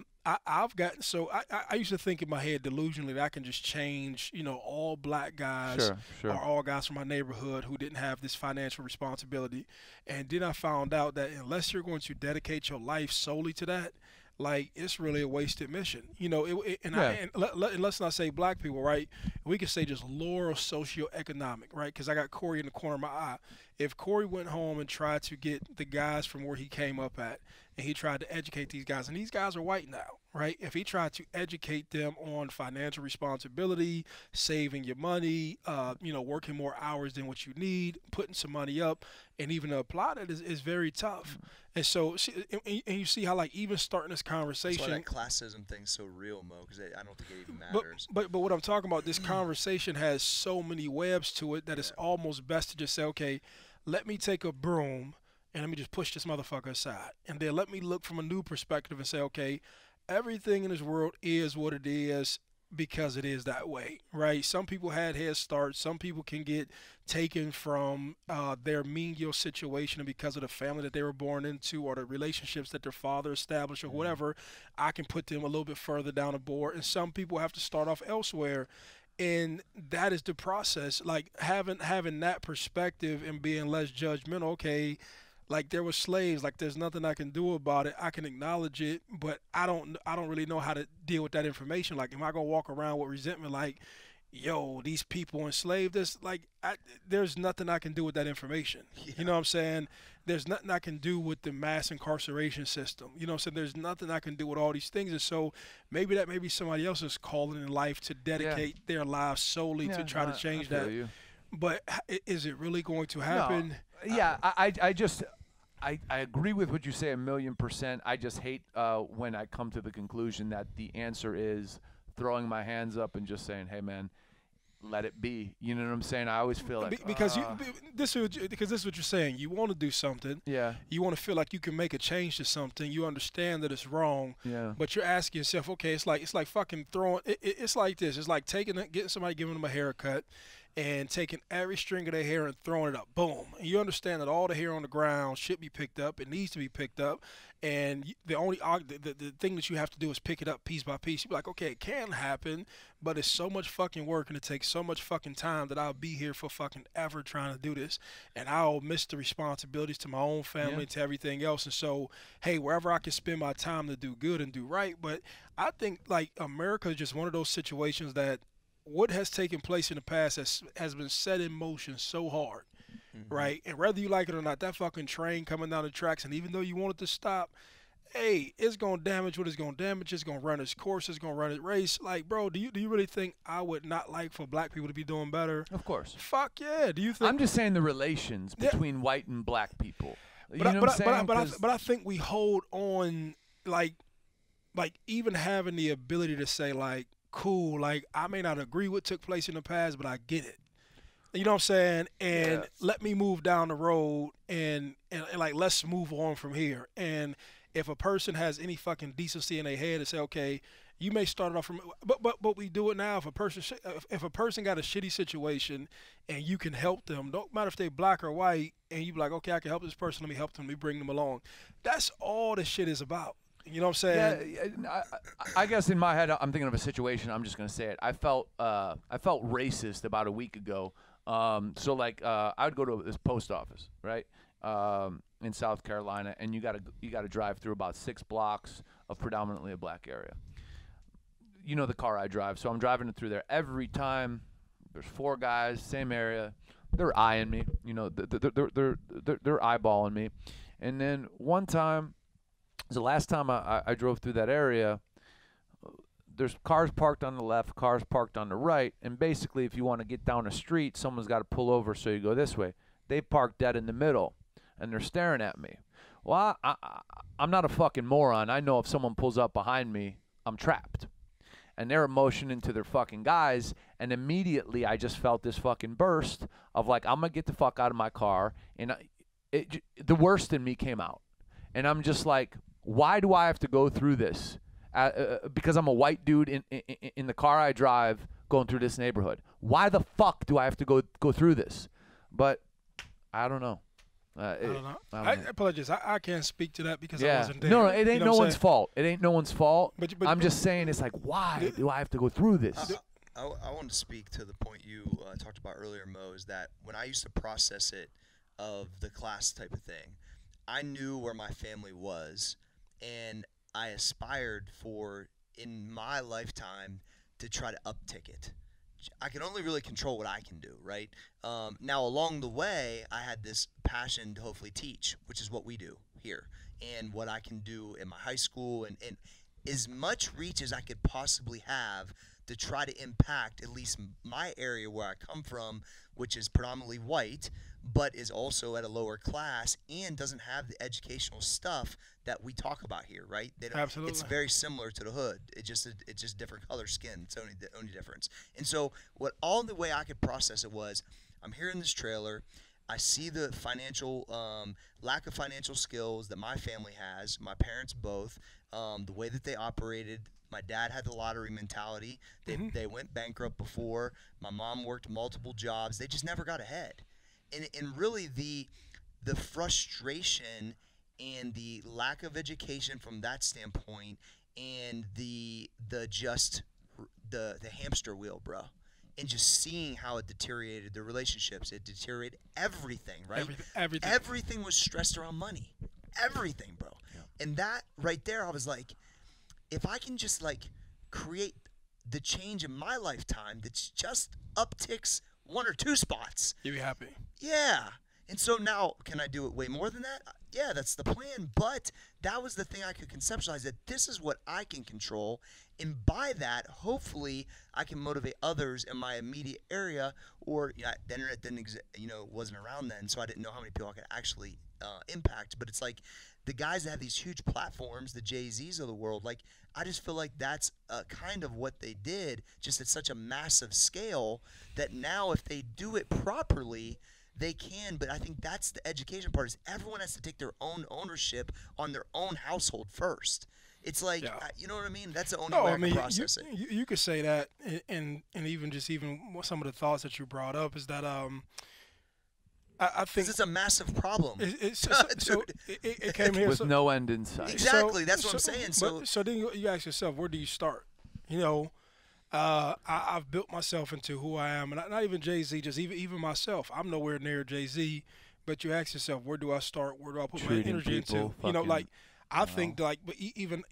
used to think in my head delusionally that I can just change, all black guys or all guys from my neighborhood who didn't have this financial responsibility. And then I found out that unless you're going to dedicate your life solely to that, like, it's really a wasted mission, and let's not say black people, right? We could say just lower socioeconomic, right? Because I got Cory in the corner of my eye. If Cory went home and tried to get the guys from where he came up at, and he tried to educate these guys, and these guys are white now, right? If he tried to educate them on financial responsibility, saving your money, working more hours than what you need, putting some money up, and even to apply that is very tough. And so, and you see how, like, even starting this conversation. That's why that classism thing's so real, Mo, because I don't think it even matters. But what I'm talking about, this conversation has so many webs to it that it's almost best to just say, okay, let me take a broom and let me just push this motherfucker aside. And then let me look from a new perspective and say, okay, everything in this world is what it is because it is that way, right? Some people had head starts. Some people can get taken from their menial situation, and because of the family that they were born into or the relationships that their father established or whatever, I can put them a little bit further down the board. And some people have to start off elsewhere. And that is the process. Like, having that perspective and being less judgmental. Okay, like, there were slaves, like, there's nothing I can do about it. I can acknowledge it, but I don't really know how to deal with that information. Like, am I gonna walk around with resentment like, yo, these people enslaved us? Like, there's nothing I can do with that information. You know what I'm saying? There's nothing I can do with the mass incarceration system. You know what I'm saying? There's nothing I can do with all these things. And so maybe somebody else's calling in life to dedicate their lives solely to try to change that. But is it really going to happen? No. Yeah, I agree with what you say 1,000,000%. I just hate when I come to the conclusion that the answer is throwing my hands up and just saying, hey, man, let it be. You know what I'm saying? I always feel like because this is what you're saying. You want to do something. Yeah. You want to feel like you can make a change to something. You understand that it's wrong. Yeah. But you're asking yourself, okay, it's like fucking throwing. It's like this. It's like getting somebody, giving them a haircut, and taking every string of their hair and throwing it up. Boom. And you understand that all the hair on the ground should be picked up. It needs to be picked up. And the thing that you have to do is pick it up piece by piece. You're like, okay, it can happen, but it's so much fucking work and it takes so much fucking time that I'll be here for fucking ever trying to do this. And I'll miss the responsibilities to my own family, to everything else. And so, hey, wherever I can spend my time to do good and do right. But I think, like, America is just one of those situations that what has taken place in the past has been set in motion so hard, right? And whether you like it or not, that fucking train coming down the tracks, and even though you want it to stop, hey, it's going to damage what it's going to damage. It's going to run its course. It's going to run its race. Like, bro, do you really think I would not like for black people to be doing better? Of course. Fuck yeah. Do you think? I'm just saying the relations between white and black people. But I think we hold on, like even having the ability to say, like, cool, like, I may not agree what took place in the past, but I get it. You know what I'm saying? And let me move down the road and like, let's move on from here. And if a person has any fucking decency in their head to say, okay, you may start it off from, but we do it now. If a person got a shitty situation and you can help them, don't matter if they black or white, and you be like, okay, I can help this person. Let me help them. Let me bring them along. That's all this shit is about. You know what I'm saying? Yeah, I guess in my head, I'm thinking of a situation. I'm just gonna say it. I felt racist about a week ago. So like, I would go to this post office, right, in South Carolina, and you gotta drive through about 6 blocks of predominantly a black area. You know the car I drive, so I'm driving it through there every time. There's 4 guys, same area. They're eyeing me. You know, they're eyeballing me. And then one time, the last time I drove through that area, there's cars parked on the left, cars parked on the right, and basically if you want to get down a street, someone's got to pull over so you go this way. They parked dead in the middle, and they're staring at me. Well, I'm not a fucking moron. I know if someone pulls up behind me, I'm trapped. And they're motioning to their fucking guys, and immediately I just felt this fucking burst of like, I'm going to get the fuck out of my car, and the worst in me came out. And I'm just like, why do I have to go through this? Because I'm a white dude in the car I drive going through this neighborhood. Why the fuck do I have to go through this? But I don't know. I don't know. I apologize. I can't speak to that because I wasn't there. No, it ain't no one's fault. It ain't no one's fault. But I'm just saying, it's like, why do I have to go through this? I want to speak to the point you talked about earlier, Mo, is that when I used to process it of the class type of thing, I knew where my family was, and I aspired for, in my lifetime, to try to uptick it. I can only really control what I can do, right? Now, along the way, I had this passion to hopefully teach, which is what we do here, and what I can do in my high school, and as much reach as I could possibly have to try to impact at least my area where I come from, which is predominantly white, but is also at a lower class and doesn't have the educational stuff that we talk about here, right? Absolutely. It's very similar to the hood. It's just different color skin. It's the only difference. And so all the way I could process it was, I'm here in this trailer. I see the financial lack of financial skills that my family has, my parents both, the way that they operated. My dad had the lottery mentality. They went bankrupt before. My mom worked multiple jobs. They just never got ahead. And really the frustration and the lack of education from that standpoint, and the hamster wheel, bro, and just seeing how it deteriorated the relationships, it deteriorated everything, right? Everything was stressed around money, everything, bro. Yeah. And that right there, I was like, if I can just like create the change in my lifetime that's just upticks 1 or 2 spots, you'll be happy. Yeah. And so now, can I do it way more than that? Yeah, that's the plan. But that was the thing I could conceptualize, that this is what I can control. And by that, hopefully, I can motivate others in my immediate area. Or the internet wasn't around then, so I didn't know how many people I could actually impact. But it's like the guys that have these huge platforms, the Jay-Z's of the world, like I just feel like that's kind of what they did, just at such a massive scale that now if they do it properly, they can. But I think that's the education part, is everyone has to take their own ownership on their own household first. It's like, you know what I mean? That's the only way I can process it. You could say that, and even some of the thoughts that you brought up is that I think it's a massive problem. It came here with no end in sight. Exactly, that's what I'm saying. So then you ask yourself, where do you start? You know, I've built myself into who I am, and not even Jay-Z, just even myself. I'm nowhere near Jay-Z, but you ask yourself, where do I start? Where do I put my energy into? You know, like I think like, but even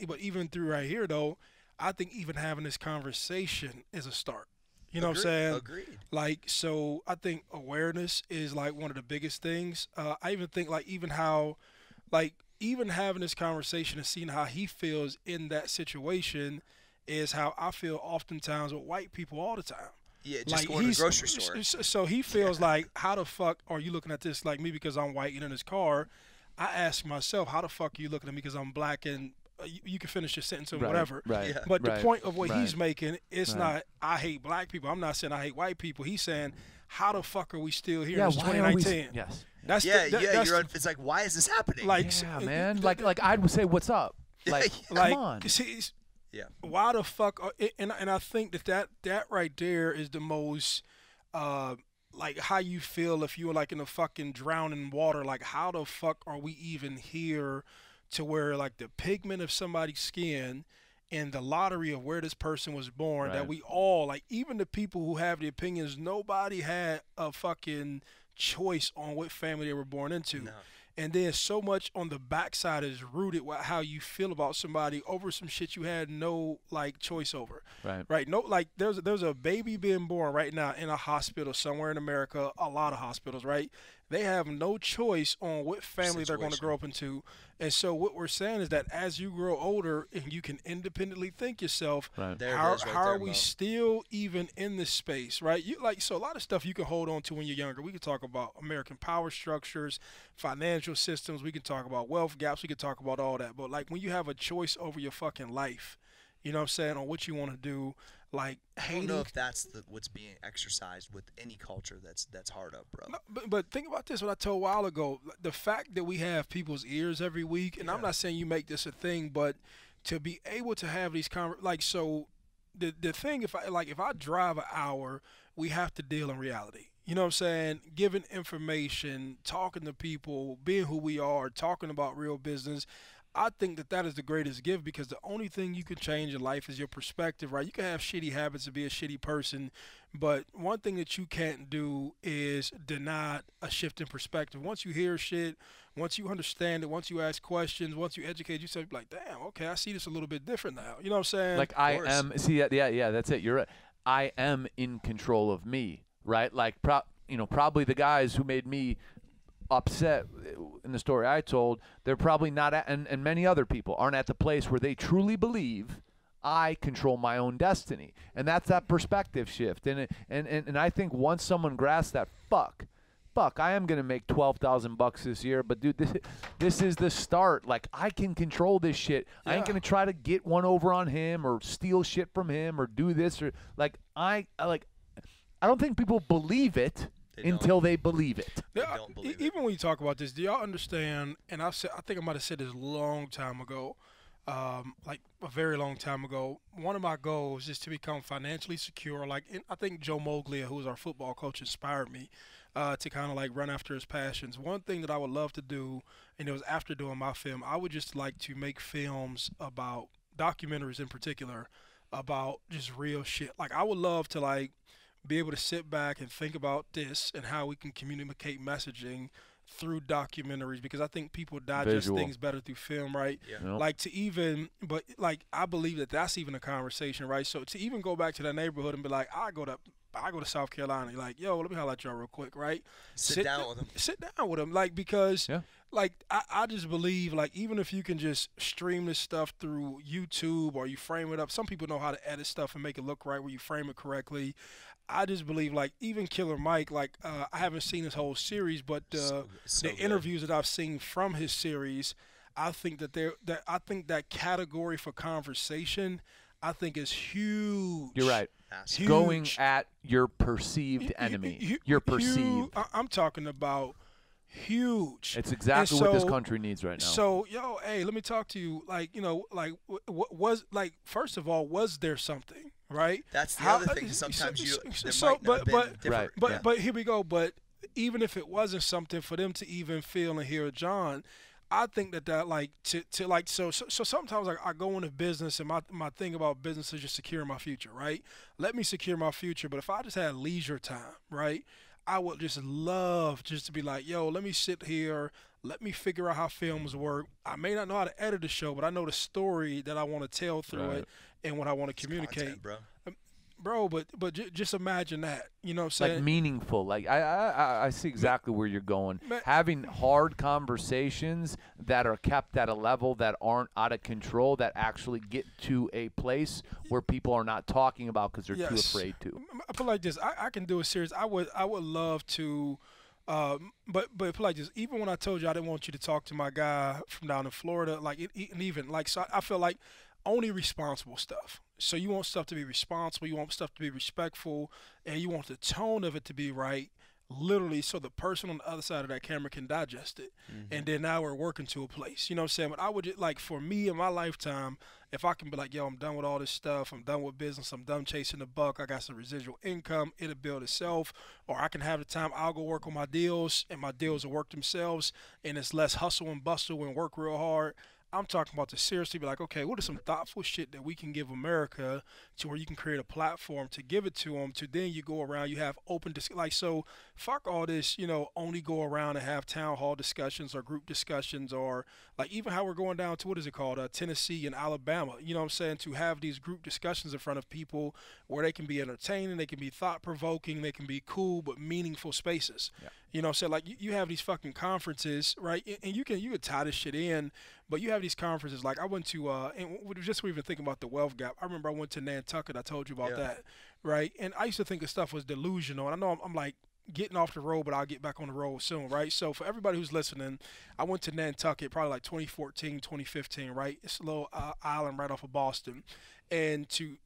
through right here though, I think even having this conversation is a start. You know what I'm saying? Agreed. Like, so I think awareness is like one of the biggest things. I even think like even having this conversation and seeing how he feels in that situation is how I feel oftentimes with white people all the time. Yeah, just going to the grocery store. So he feels like, how the fuck are you looking at this like me because I'm white and in his car? I ask myself, how the fuck are you looking at me because I'm black and you can finish your sentence or whatever. Right. Yeah. But the point of what he's making is not, I hate black people. I'm not saying I hate white people. He's saying, how the fuck are we still here in 2019? Yes. It's like, why is this happening? Like, man. Like I would say, what's up? Like, come on. See, yeah. Why the fuck? And I think that right there is the most, like how you feel if you were like in a fucking drowning water. Like, how the fuck are we even here to where like the pigment of somebody's skin and the lottery of where this person was born, that we all, like, even the people who have the opinions, nobody had a fucking choice on what family they were born into. No. And then so much on the backside is rooted with how you feel about somebody over some shit you had no like choice over. Right. No, like there's a baby being born right now in a hospital somewhere in America, a lot of hospitals, right? They have no choice on what family they're going to grow up into. And so what we're saying is that as you grow older and you can independently think yourself, how are we still even in this space, right? So a lot of stuff you can hold on to when you're younger. We can talk about American power structures, financial systems. We can talk about wealth gaps. We can talk about all that. But like when you have a choice over your fucking life, you know what I'm saying, on what you want to do, like I don't know if that's what's being exercised with any culture that's hard up, bro. No, but think about this, what I told a while ago. The fact that we have people's ears every week, and I'm not saying you make this a thing, but to be able to have these so the thing, if I drive an hour, we have to deal in reality. You know what I'm saying? Giving information, talking to people, being who we are, talking about real business. I think that is the greatest gift, because the only thing you can change in life is your perspective, right? You can have shitty habits and be a shitty person, but one thing that you can't do is deny a shift in perspective. Once you hear shit, once you understand it, once you ask questions, once you educate yourself, like, damn, okay, I see this a little bit different now. You know what I'm saying? Like yeah, that's it. You're right. I am in control of me, right? Like, probably the guys who made me upset in the story I told, they're probably not at, and many other people aren't at the place where they truly believe I control my own destiny. And that's that perspective shift. And I think once someone grasps that, fuck, I am going to make $12,000 this year, but dude, this is the start. Like, I can control this shit. Yeah. I ain't going to try to get one over on him or steal shit from him or do this, or like I don't think people believe it until they believe it. Even when you talk about this, do y'all understand? And I think I might have said this a long time ago, like a very long time ago. One of my goals is to become financially secure. Like, I think Joe Moglia, who was our football coach, inspired me to kind of like run after his passions. One thing that I would love to do, and it was after doing my film, I would just like to make films about documentaries in particular about just real shit. Like, I would love to like be able to sit back and think about this and how we can communicate messaging through documentaries, because I think people digest things better through film, right? Yeah. Yep. Like but like I believe that that's even a conversation, right? So to even go back to that neighborhood and be like, I go to South Carolina, you're like, yo, let me holler at y'all real quick, right? Sit down with them, like, because like I just believe, like, even if you can just stream this stuff through YouTube or you frame it up, some people know how to edit stuff and make it look right where you frame it correctly. I just believe, like, even Killer Mike, like, I haven't seen his whole series, but the interviews that I've seen from his series, I think that category for conversation, I think, is huge. You're right. Huge. Going at your perceived enemy. Your perceived. I'm talking about huge. It's exactly what this country needs right now. So, yo, hey, let me talk to you. Like, you know, like, what was, like, first of all, was there something? Right. That's the other thing. Sometimes but here we go. But even if it wasn't something for them to even feel and hear John, I think that like to like so sometimes I go into business, and my thing about business is just securing my future. Right. Let me secure my future. But if I just had leisure time, right, I would just love just to be like, yo, let me sit here. Let me figure out how films work. I may not know how to edit a show, but I know the story that I want to tell through it and what I want to communicate. Content, bro, but just imagine that. You know what I'm saying? Like, meaningful. Like, I see exactly where you're going. Having hard conversations that are kept at a level that aren't out of control, that actually get to a place where people are not talking about because they're too afraid to. I feel like this. I can do a series. I would love to. But like this, even when I told you I didn't want you to talk to my guy from down in Florida, like and even like, so I feel like only responsible stuff. So you want stuff to be responsible, you want stuff to be respectful, and you want the tone of it to be right, literally, so the person on the other side of that camera can digest it. And then now we're working to a place. You know what I'm saying? But I would just, like, for me in my lifetime, if I can be like, yo, I'm done with all this stuff, I'm done with business, I'm done chasing the buck, I got some residual income, it'll build itself, or I can have the time, I'll go work on my deals, and my deals will work themselves, and it's less hustle and bustle and work real hard. I'm talking about to seriously be like, okay, what is some thoughtful shit that we can give America to where you can create a platform to give it to them, to then you go around, you have open, like, so fuck all this, only go around and have town hall discussions or group discussions, or like even how we're going down to, what is it called, Tennessee and Alabama, you know what I'm saying, to have these group discussions in front of people where they can be entertaining, they can be thought-provoking, they can be cool but meaningful spaces. Yeah. You know what I'm saying? Like, you have these fucking conferences, right? And you can tie this shit in, but you have these conferences. Like, I went to, and we even thinking about the wealth gap. I remember I went to Nantucket. I told you about that, right? And I used to think the stuff was delusional. And I know I'm like getting off the road, but I'll get back on the road soon, right? So for everybody who's listening, I went to Nantucket probably like 2014, 2015, right? It's a little island right off of Boston. And to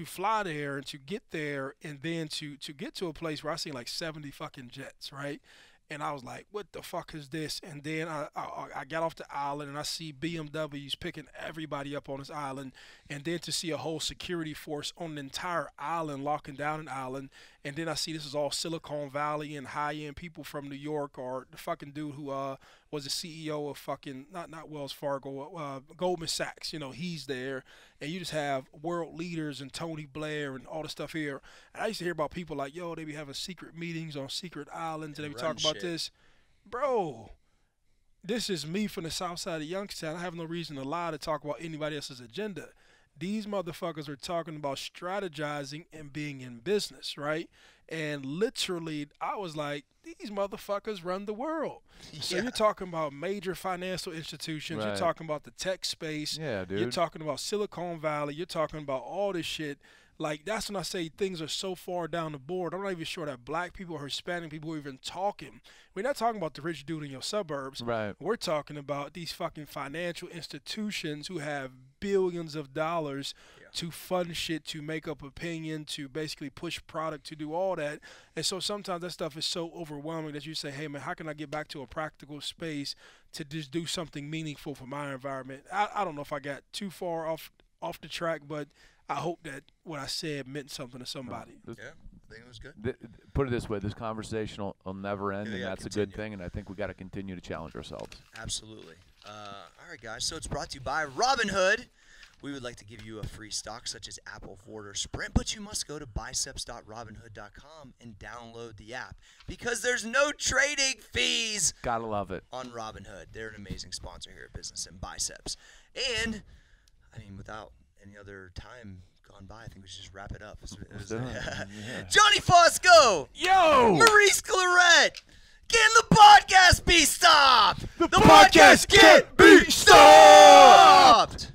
fly there and to get there and then to get to a place where I seen like 70 fucking jets, right? And I was like, what the fuck is this? And then I got off the island and I see BMWs picking everybody up on this island. And then to see a whole security force on an entire island, locking down an island. And then I see this is all Silicon Valley and high-end people from New York, or the fucking dude who was the CEO of fucking, not Wells Fargo, Goldman Sachs. He's there. And you just have world leaders and Tony Blair and all the stuff here. And I used to hear about people like, yo, they be having secret meetings on secret islands and they be talking about this. Bro, this is me from the south side of Youngstown. I have no reason to lie to talk about anybody else's agenda. These motherfuckers are talking about strategizing and being in business, right? And literally, I was like, these motherfuckers run the world. Yeah. So you're talking about major financial institutions. Right. You're talking about the tech space. Yeah, dude. You're talking about Silicon Valley. You're talking about all this shit. Like, that's when I say things are so far down the board. I'm not even sure that black people or Hispanic people are even talking. We're not talking about the rich dude in your suburbs. Right. We're talking about these fucking financial institutions who have billions of dollars to fund shit, to make up opinion, to basically push product, to do all that. And so sometimes that stuff is so overwhelming that you say, hey, man, how can I get back to a practical space to just do something meaningful for my environment? I don't know if I got too far off the track, but I hope that what I said meant something to somebody. Yeah, I think it was good. Put it this way, this conversation will never end, and that's continue. a good thing, and I think we got to continue to challenge ourselves. Absolutely. All right, guys, so it's brought to you by Robinhood. We would like to give you a free stock such as Apple, Ford, or Sprint, but you must go to biceps.robinhood.com and download the app because there's no trading fees. Gotta love it. On Robinhood. They're an amazing sponsor here at Business and Biceps. And, I mean, without any other time gone by, I think we should just wrap it up. Johnny Fosco! Yo! Maurice Claret! Can the podcast be stopped? The podcast can't be stopped!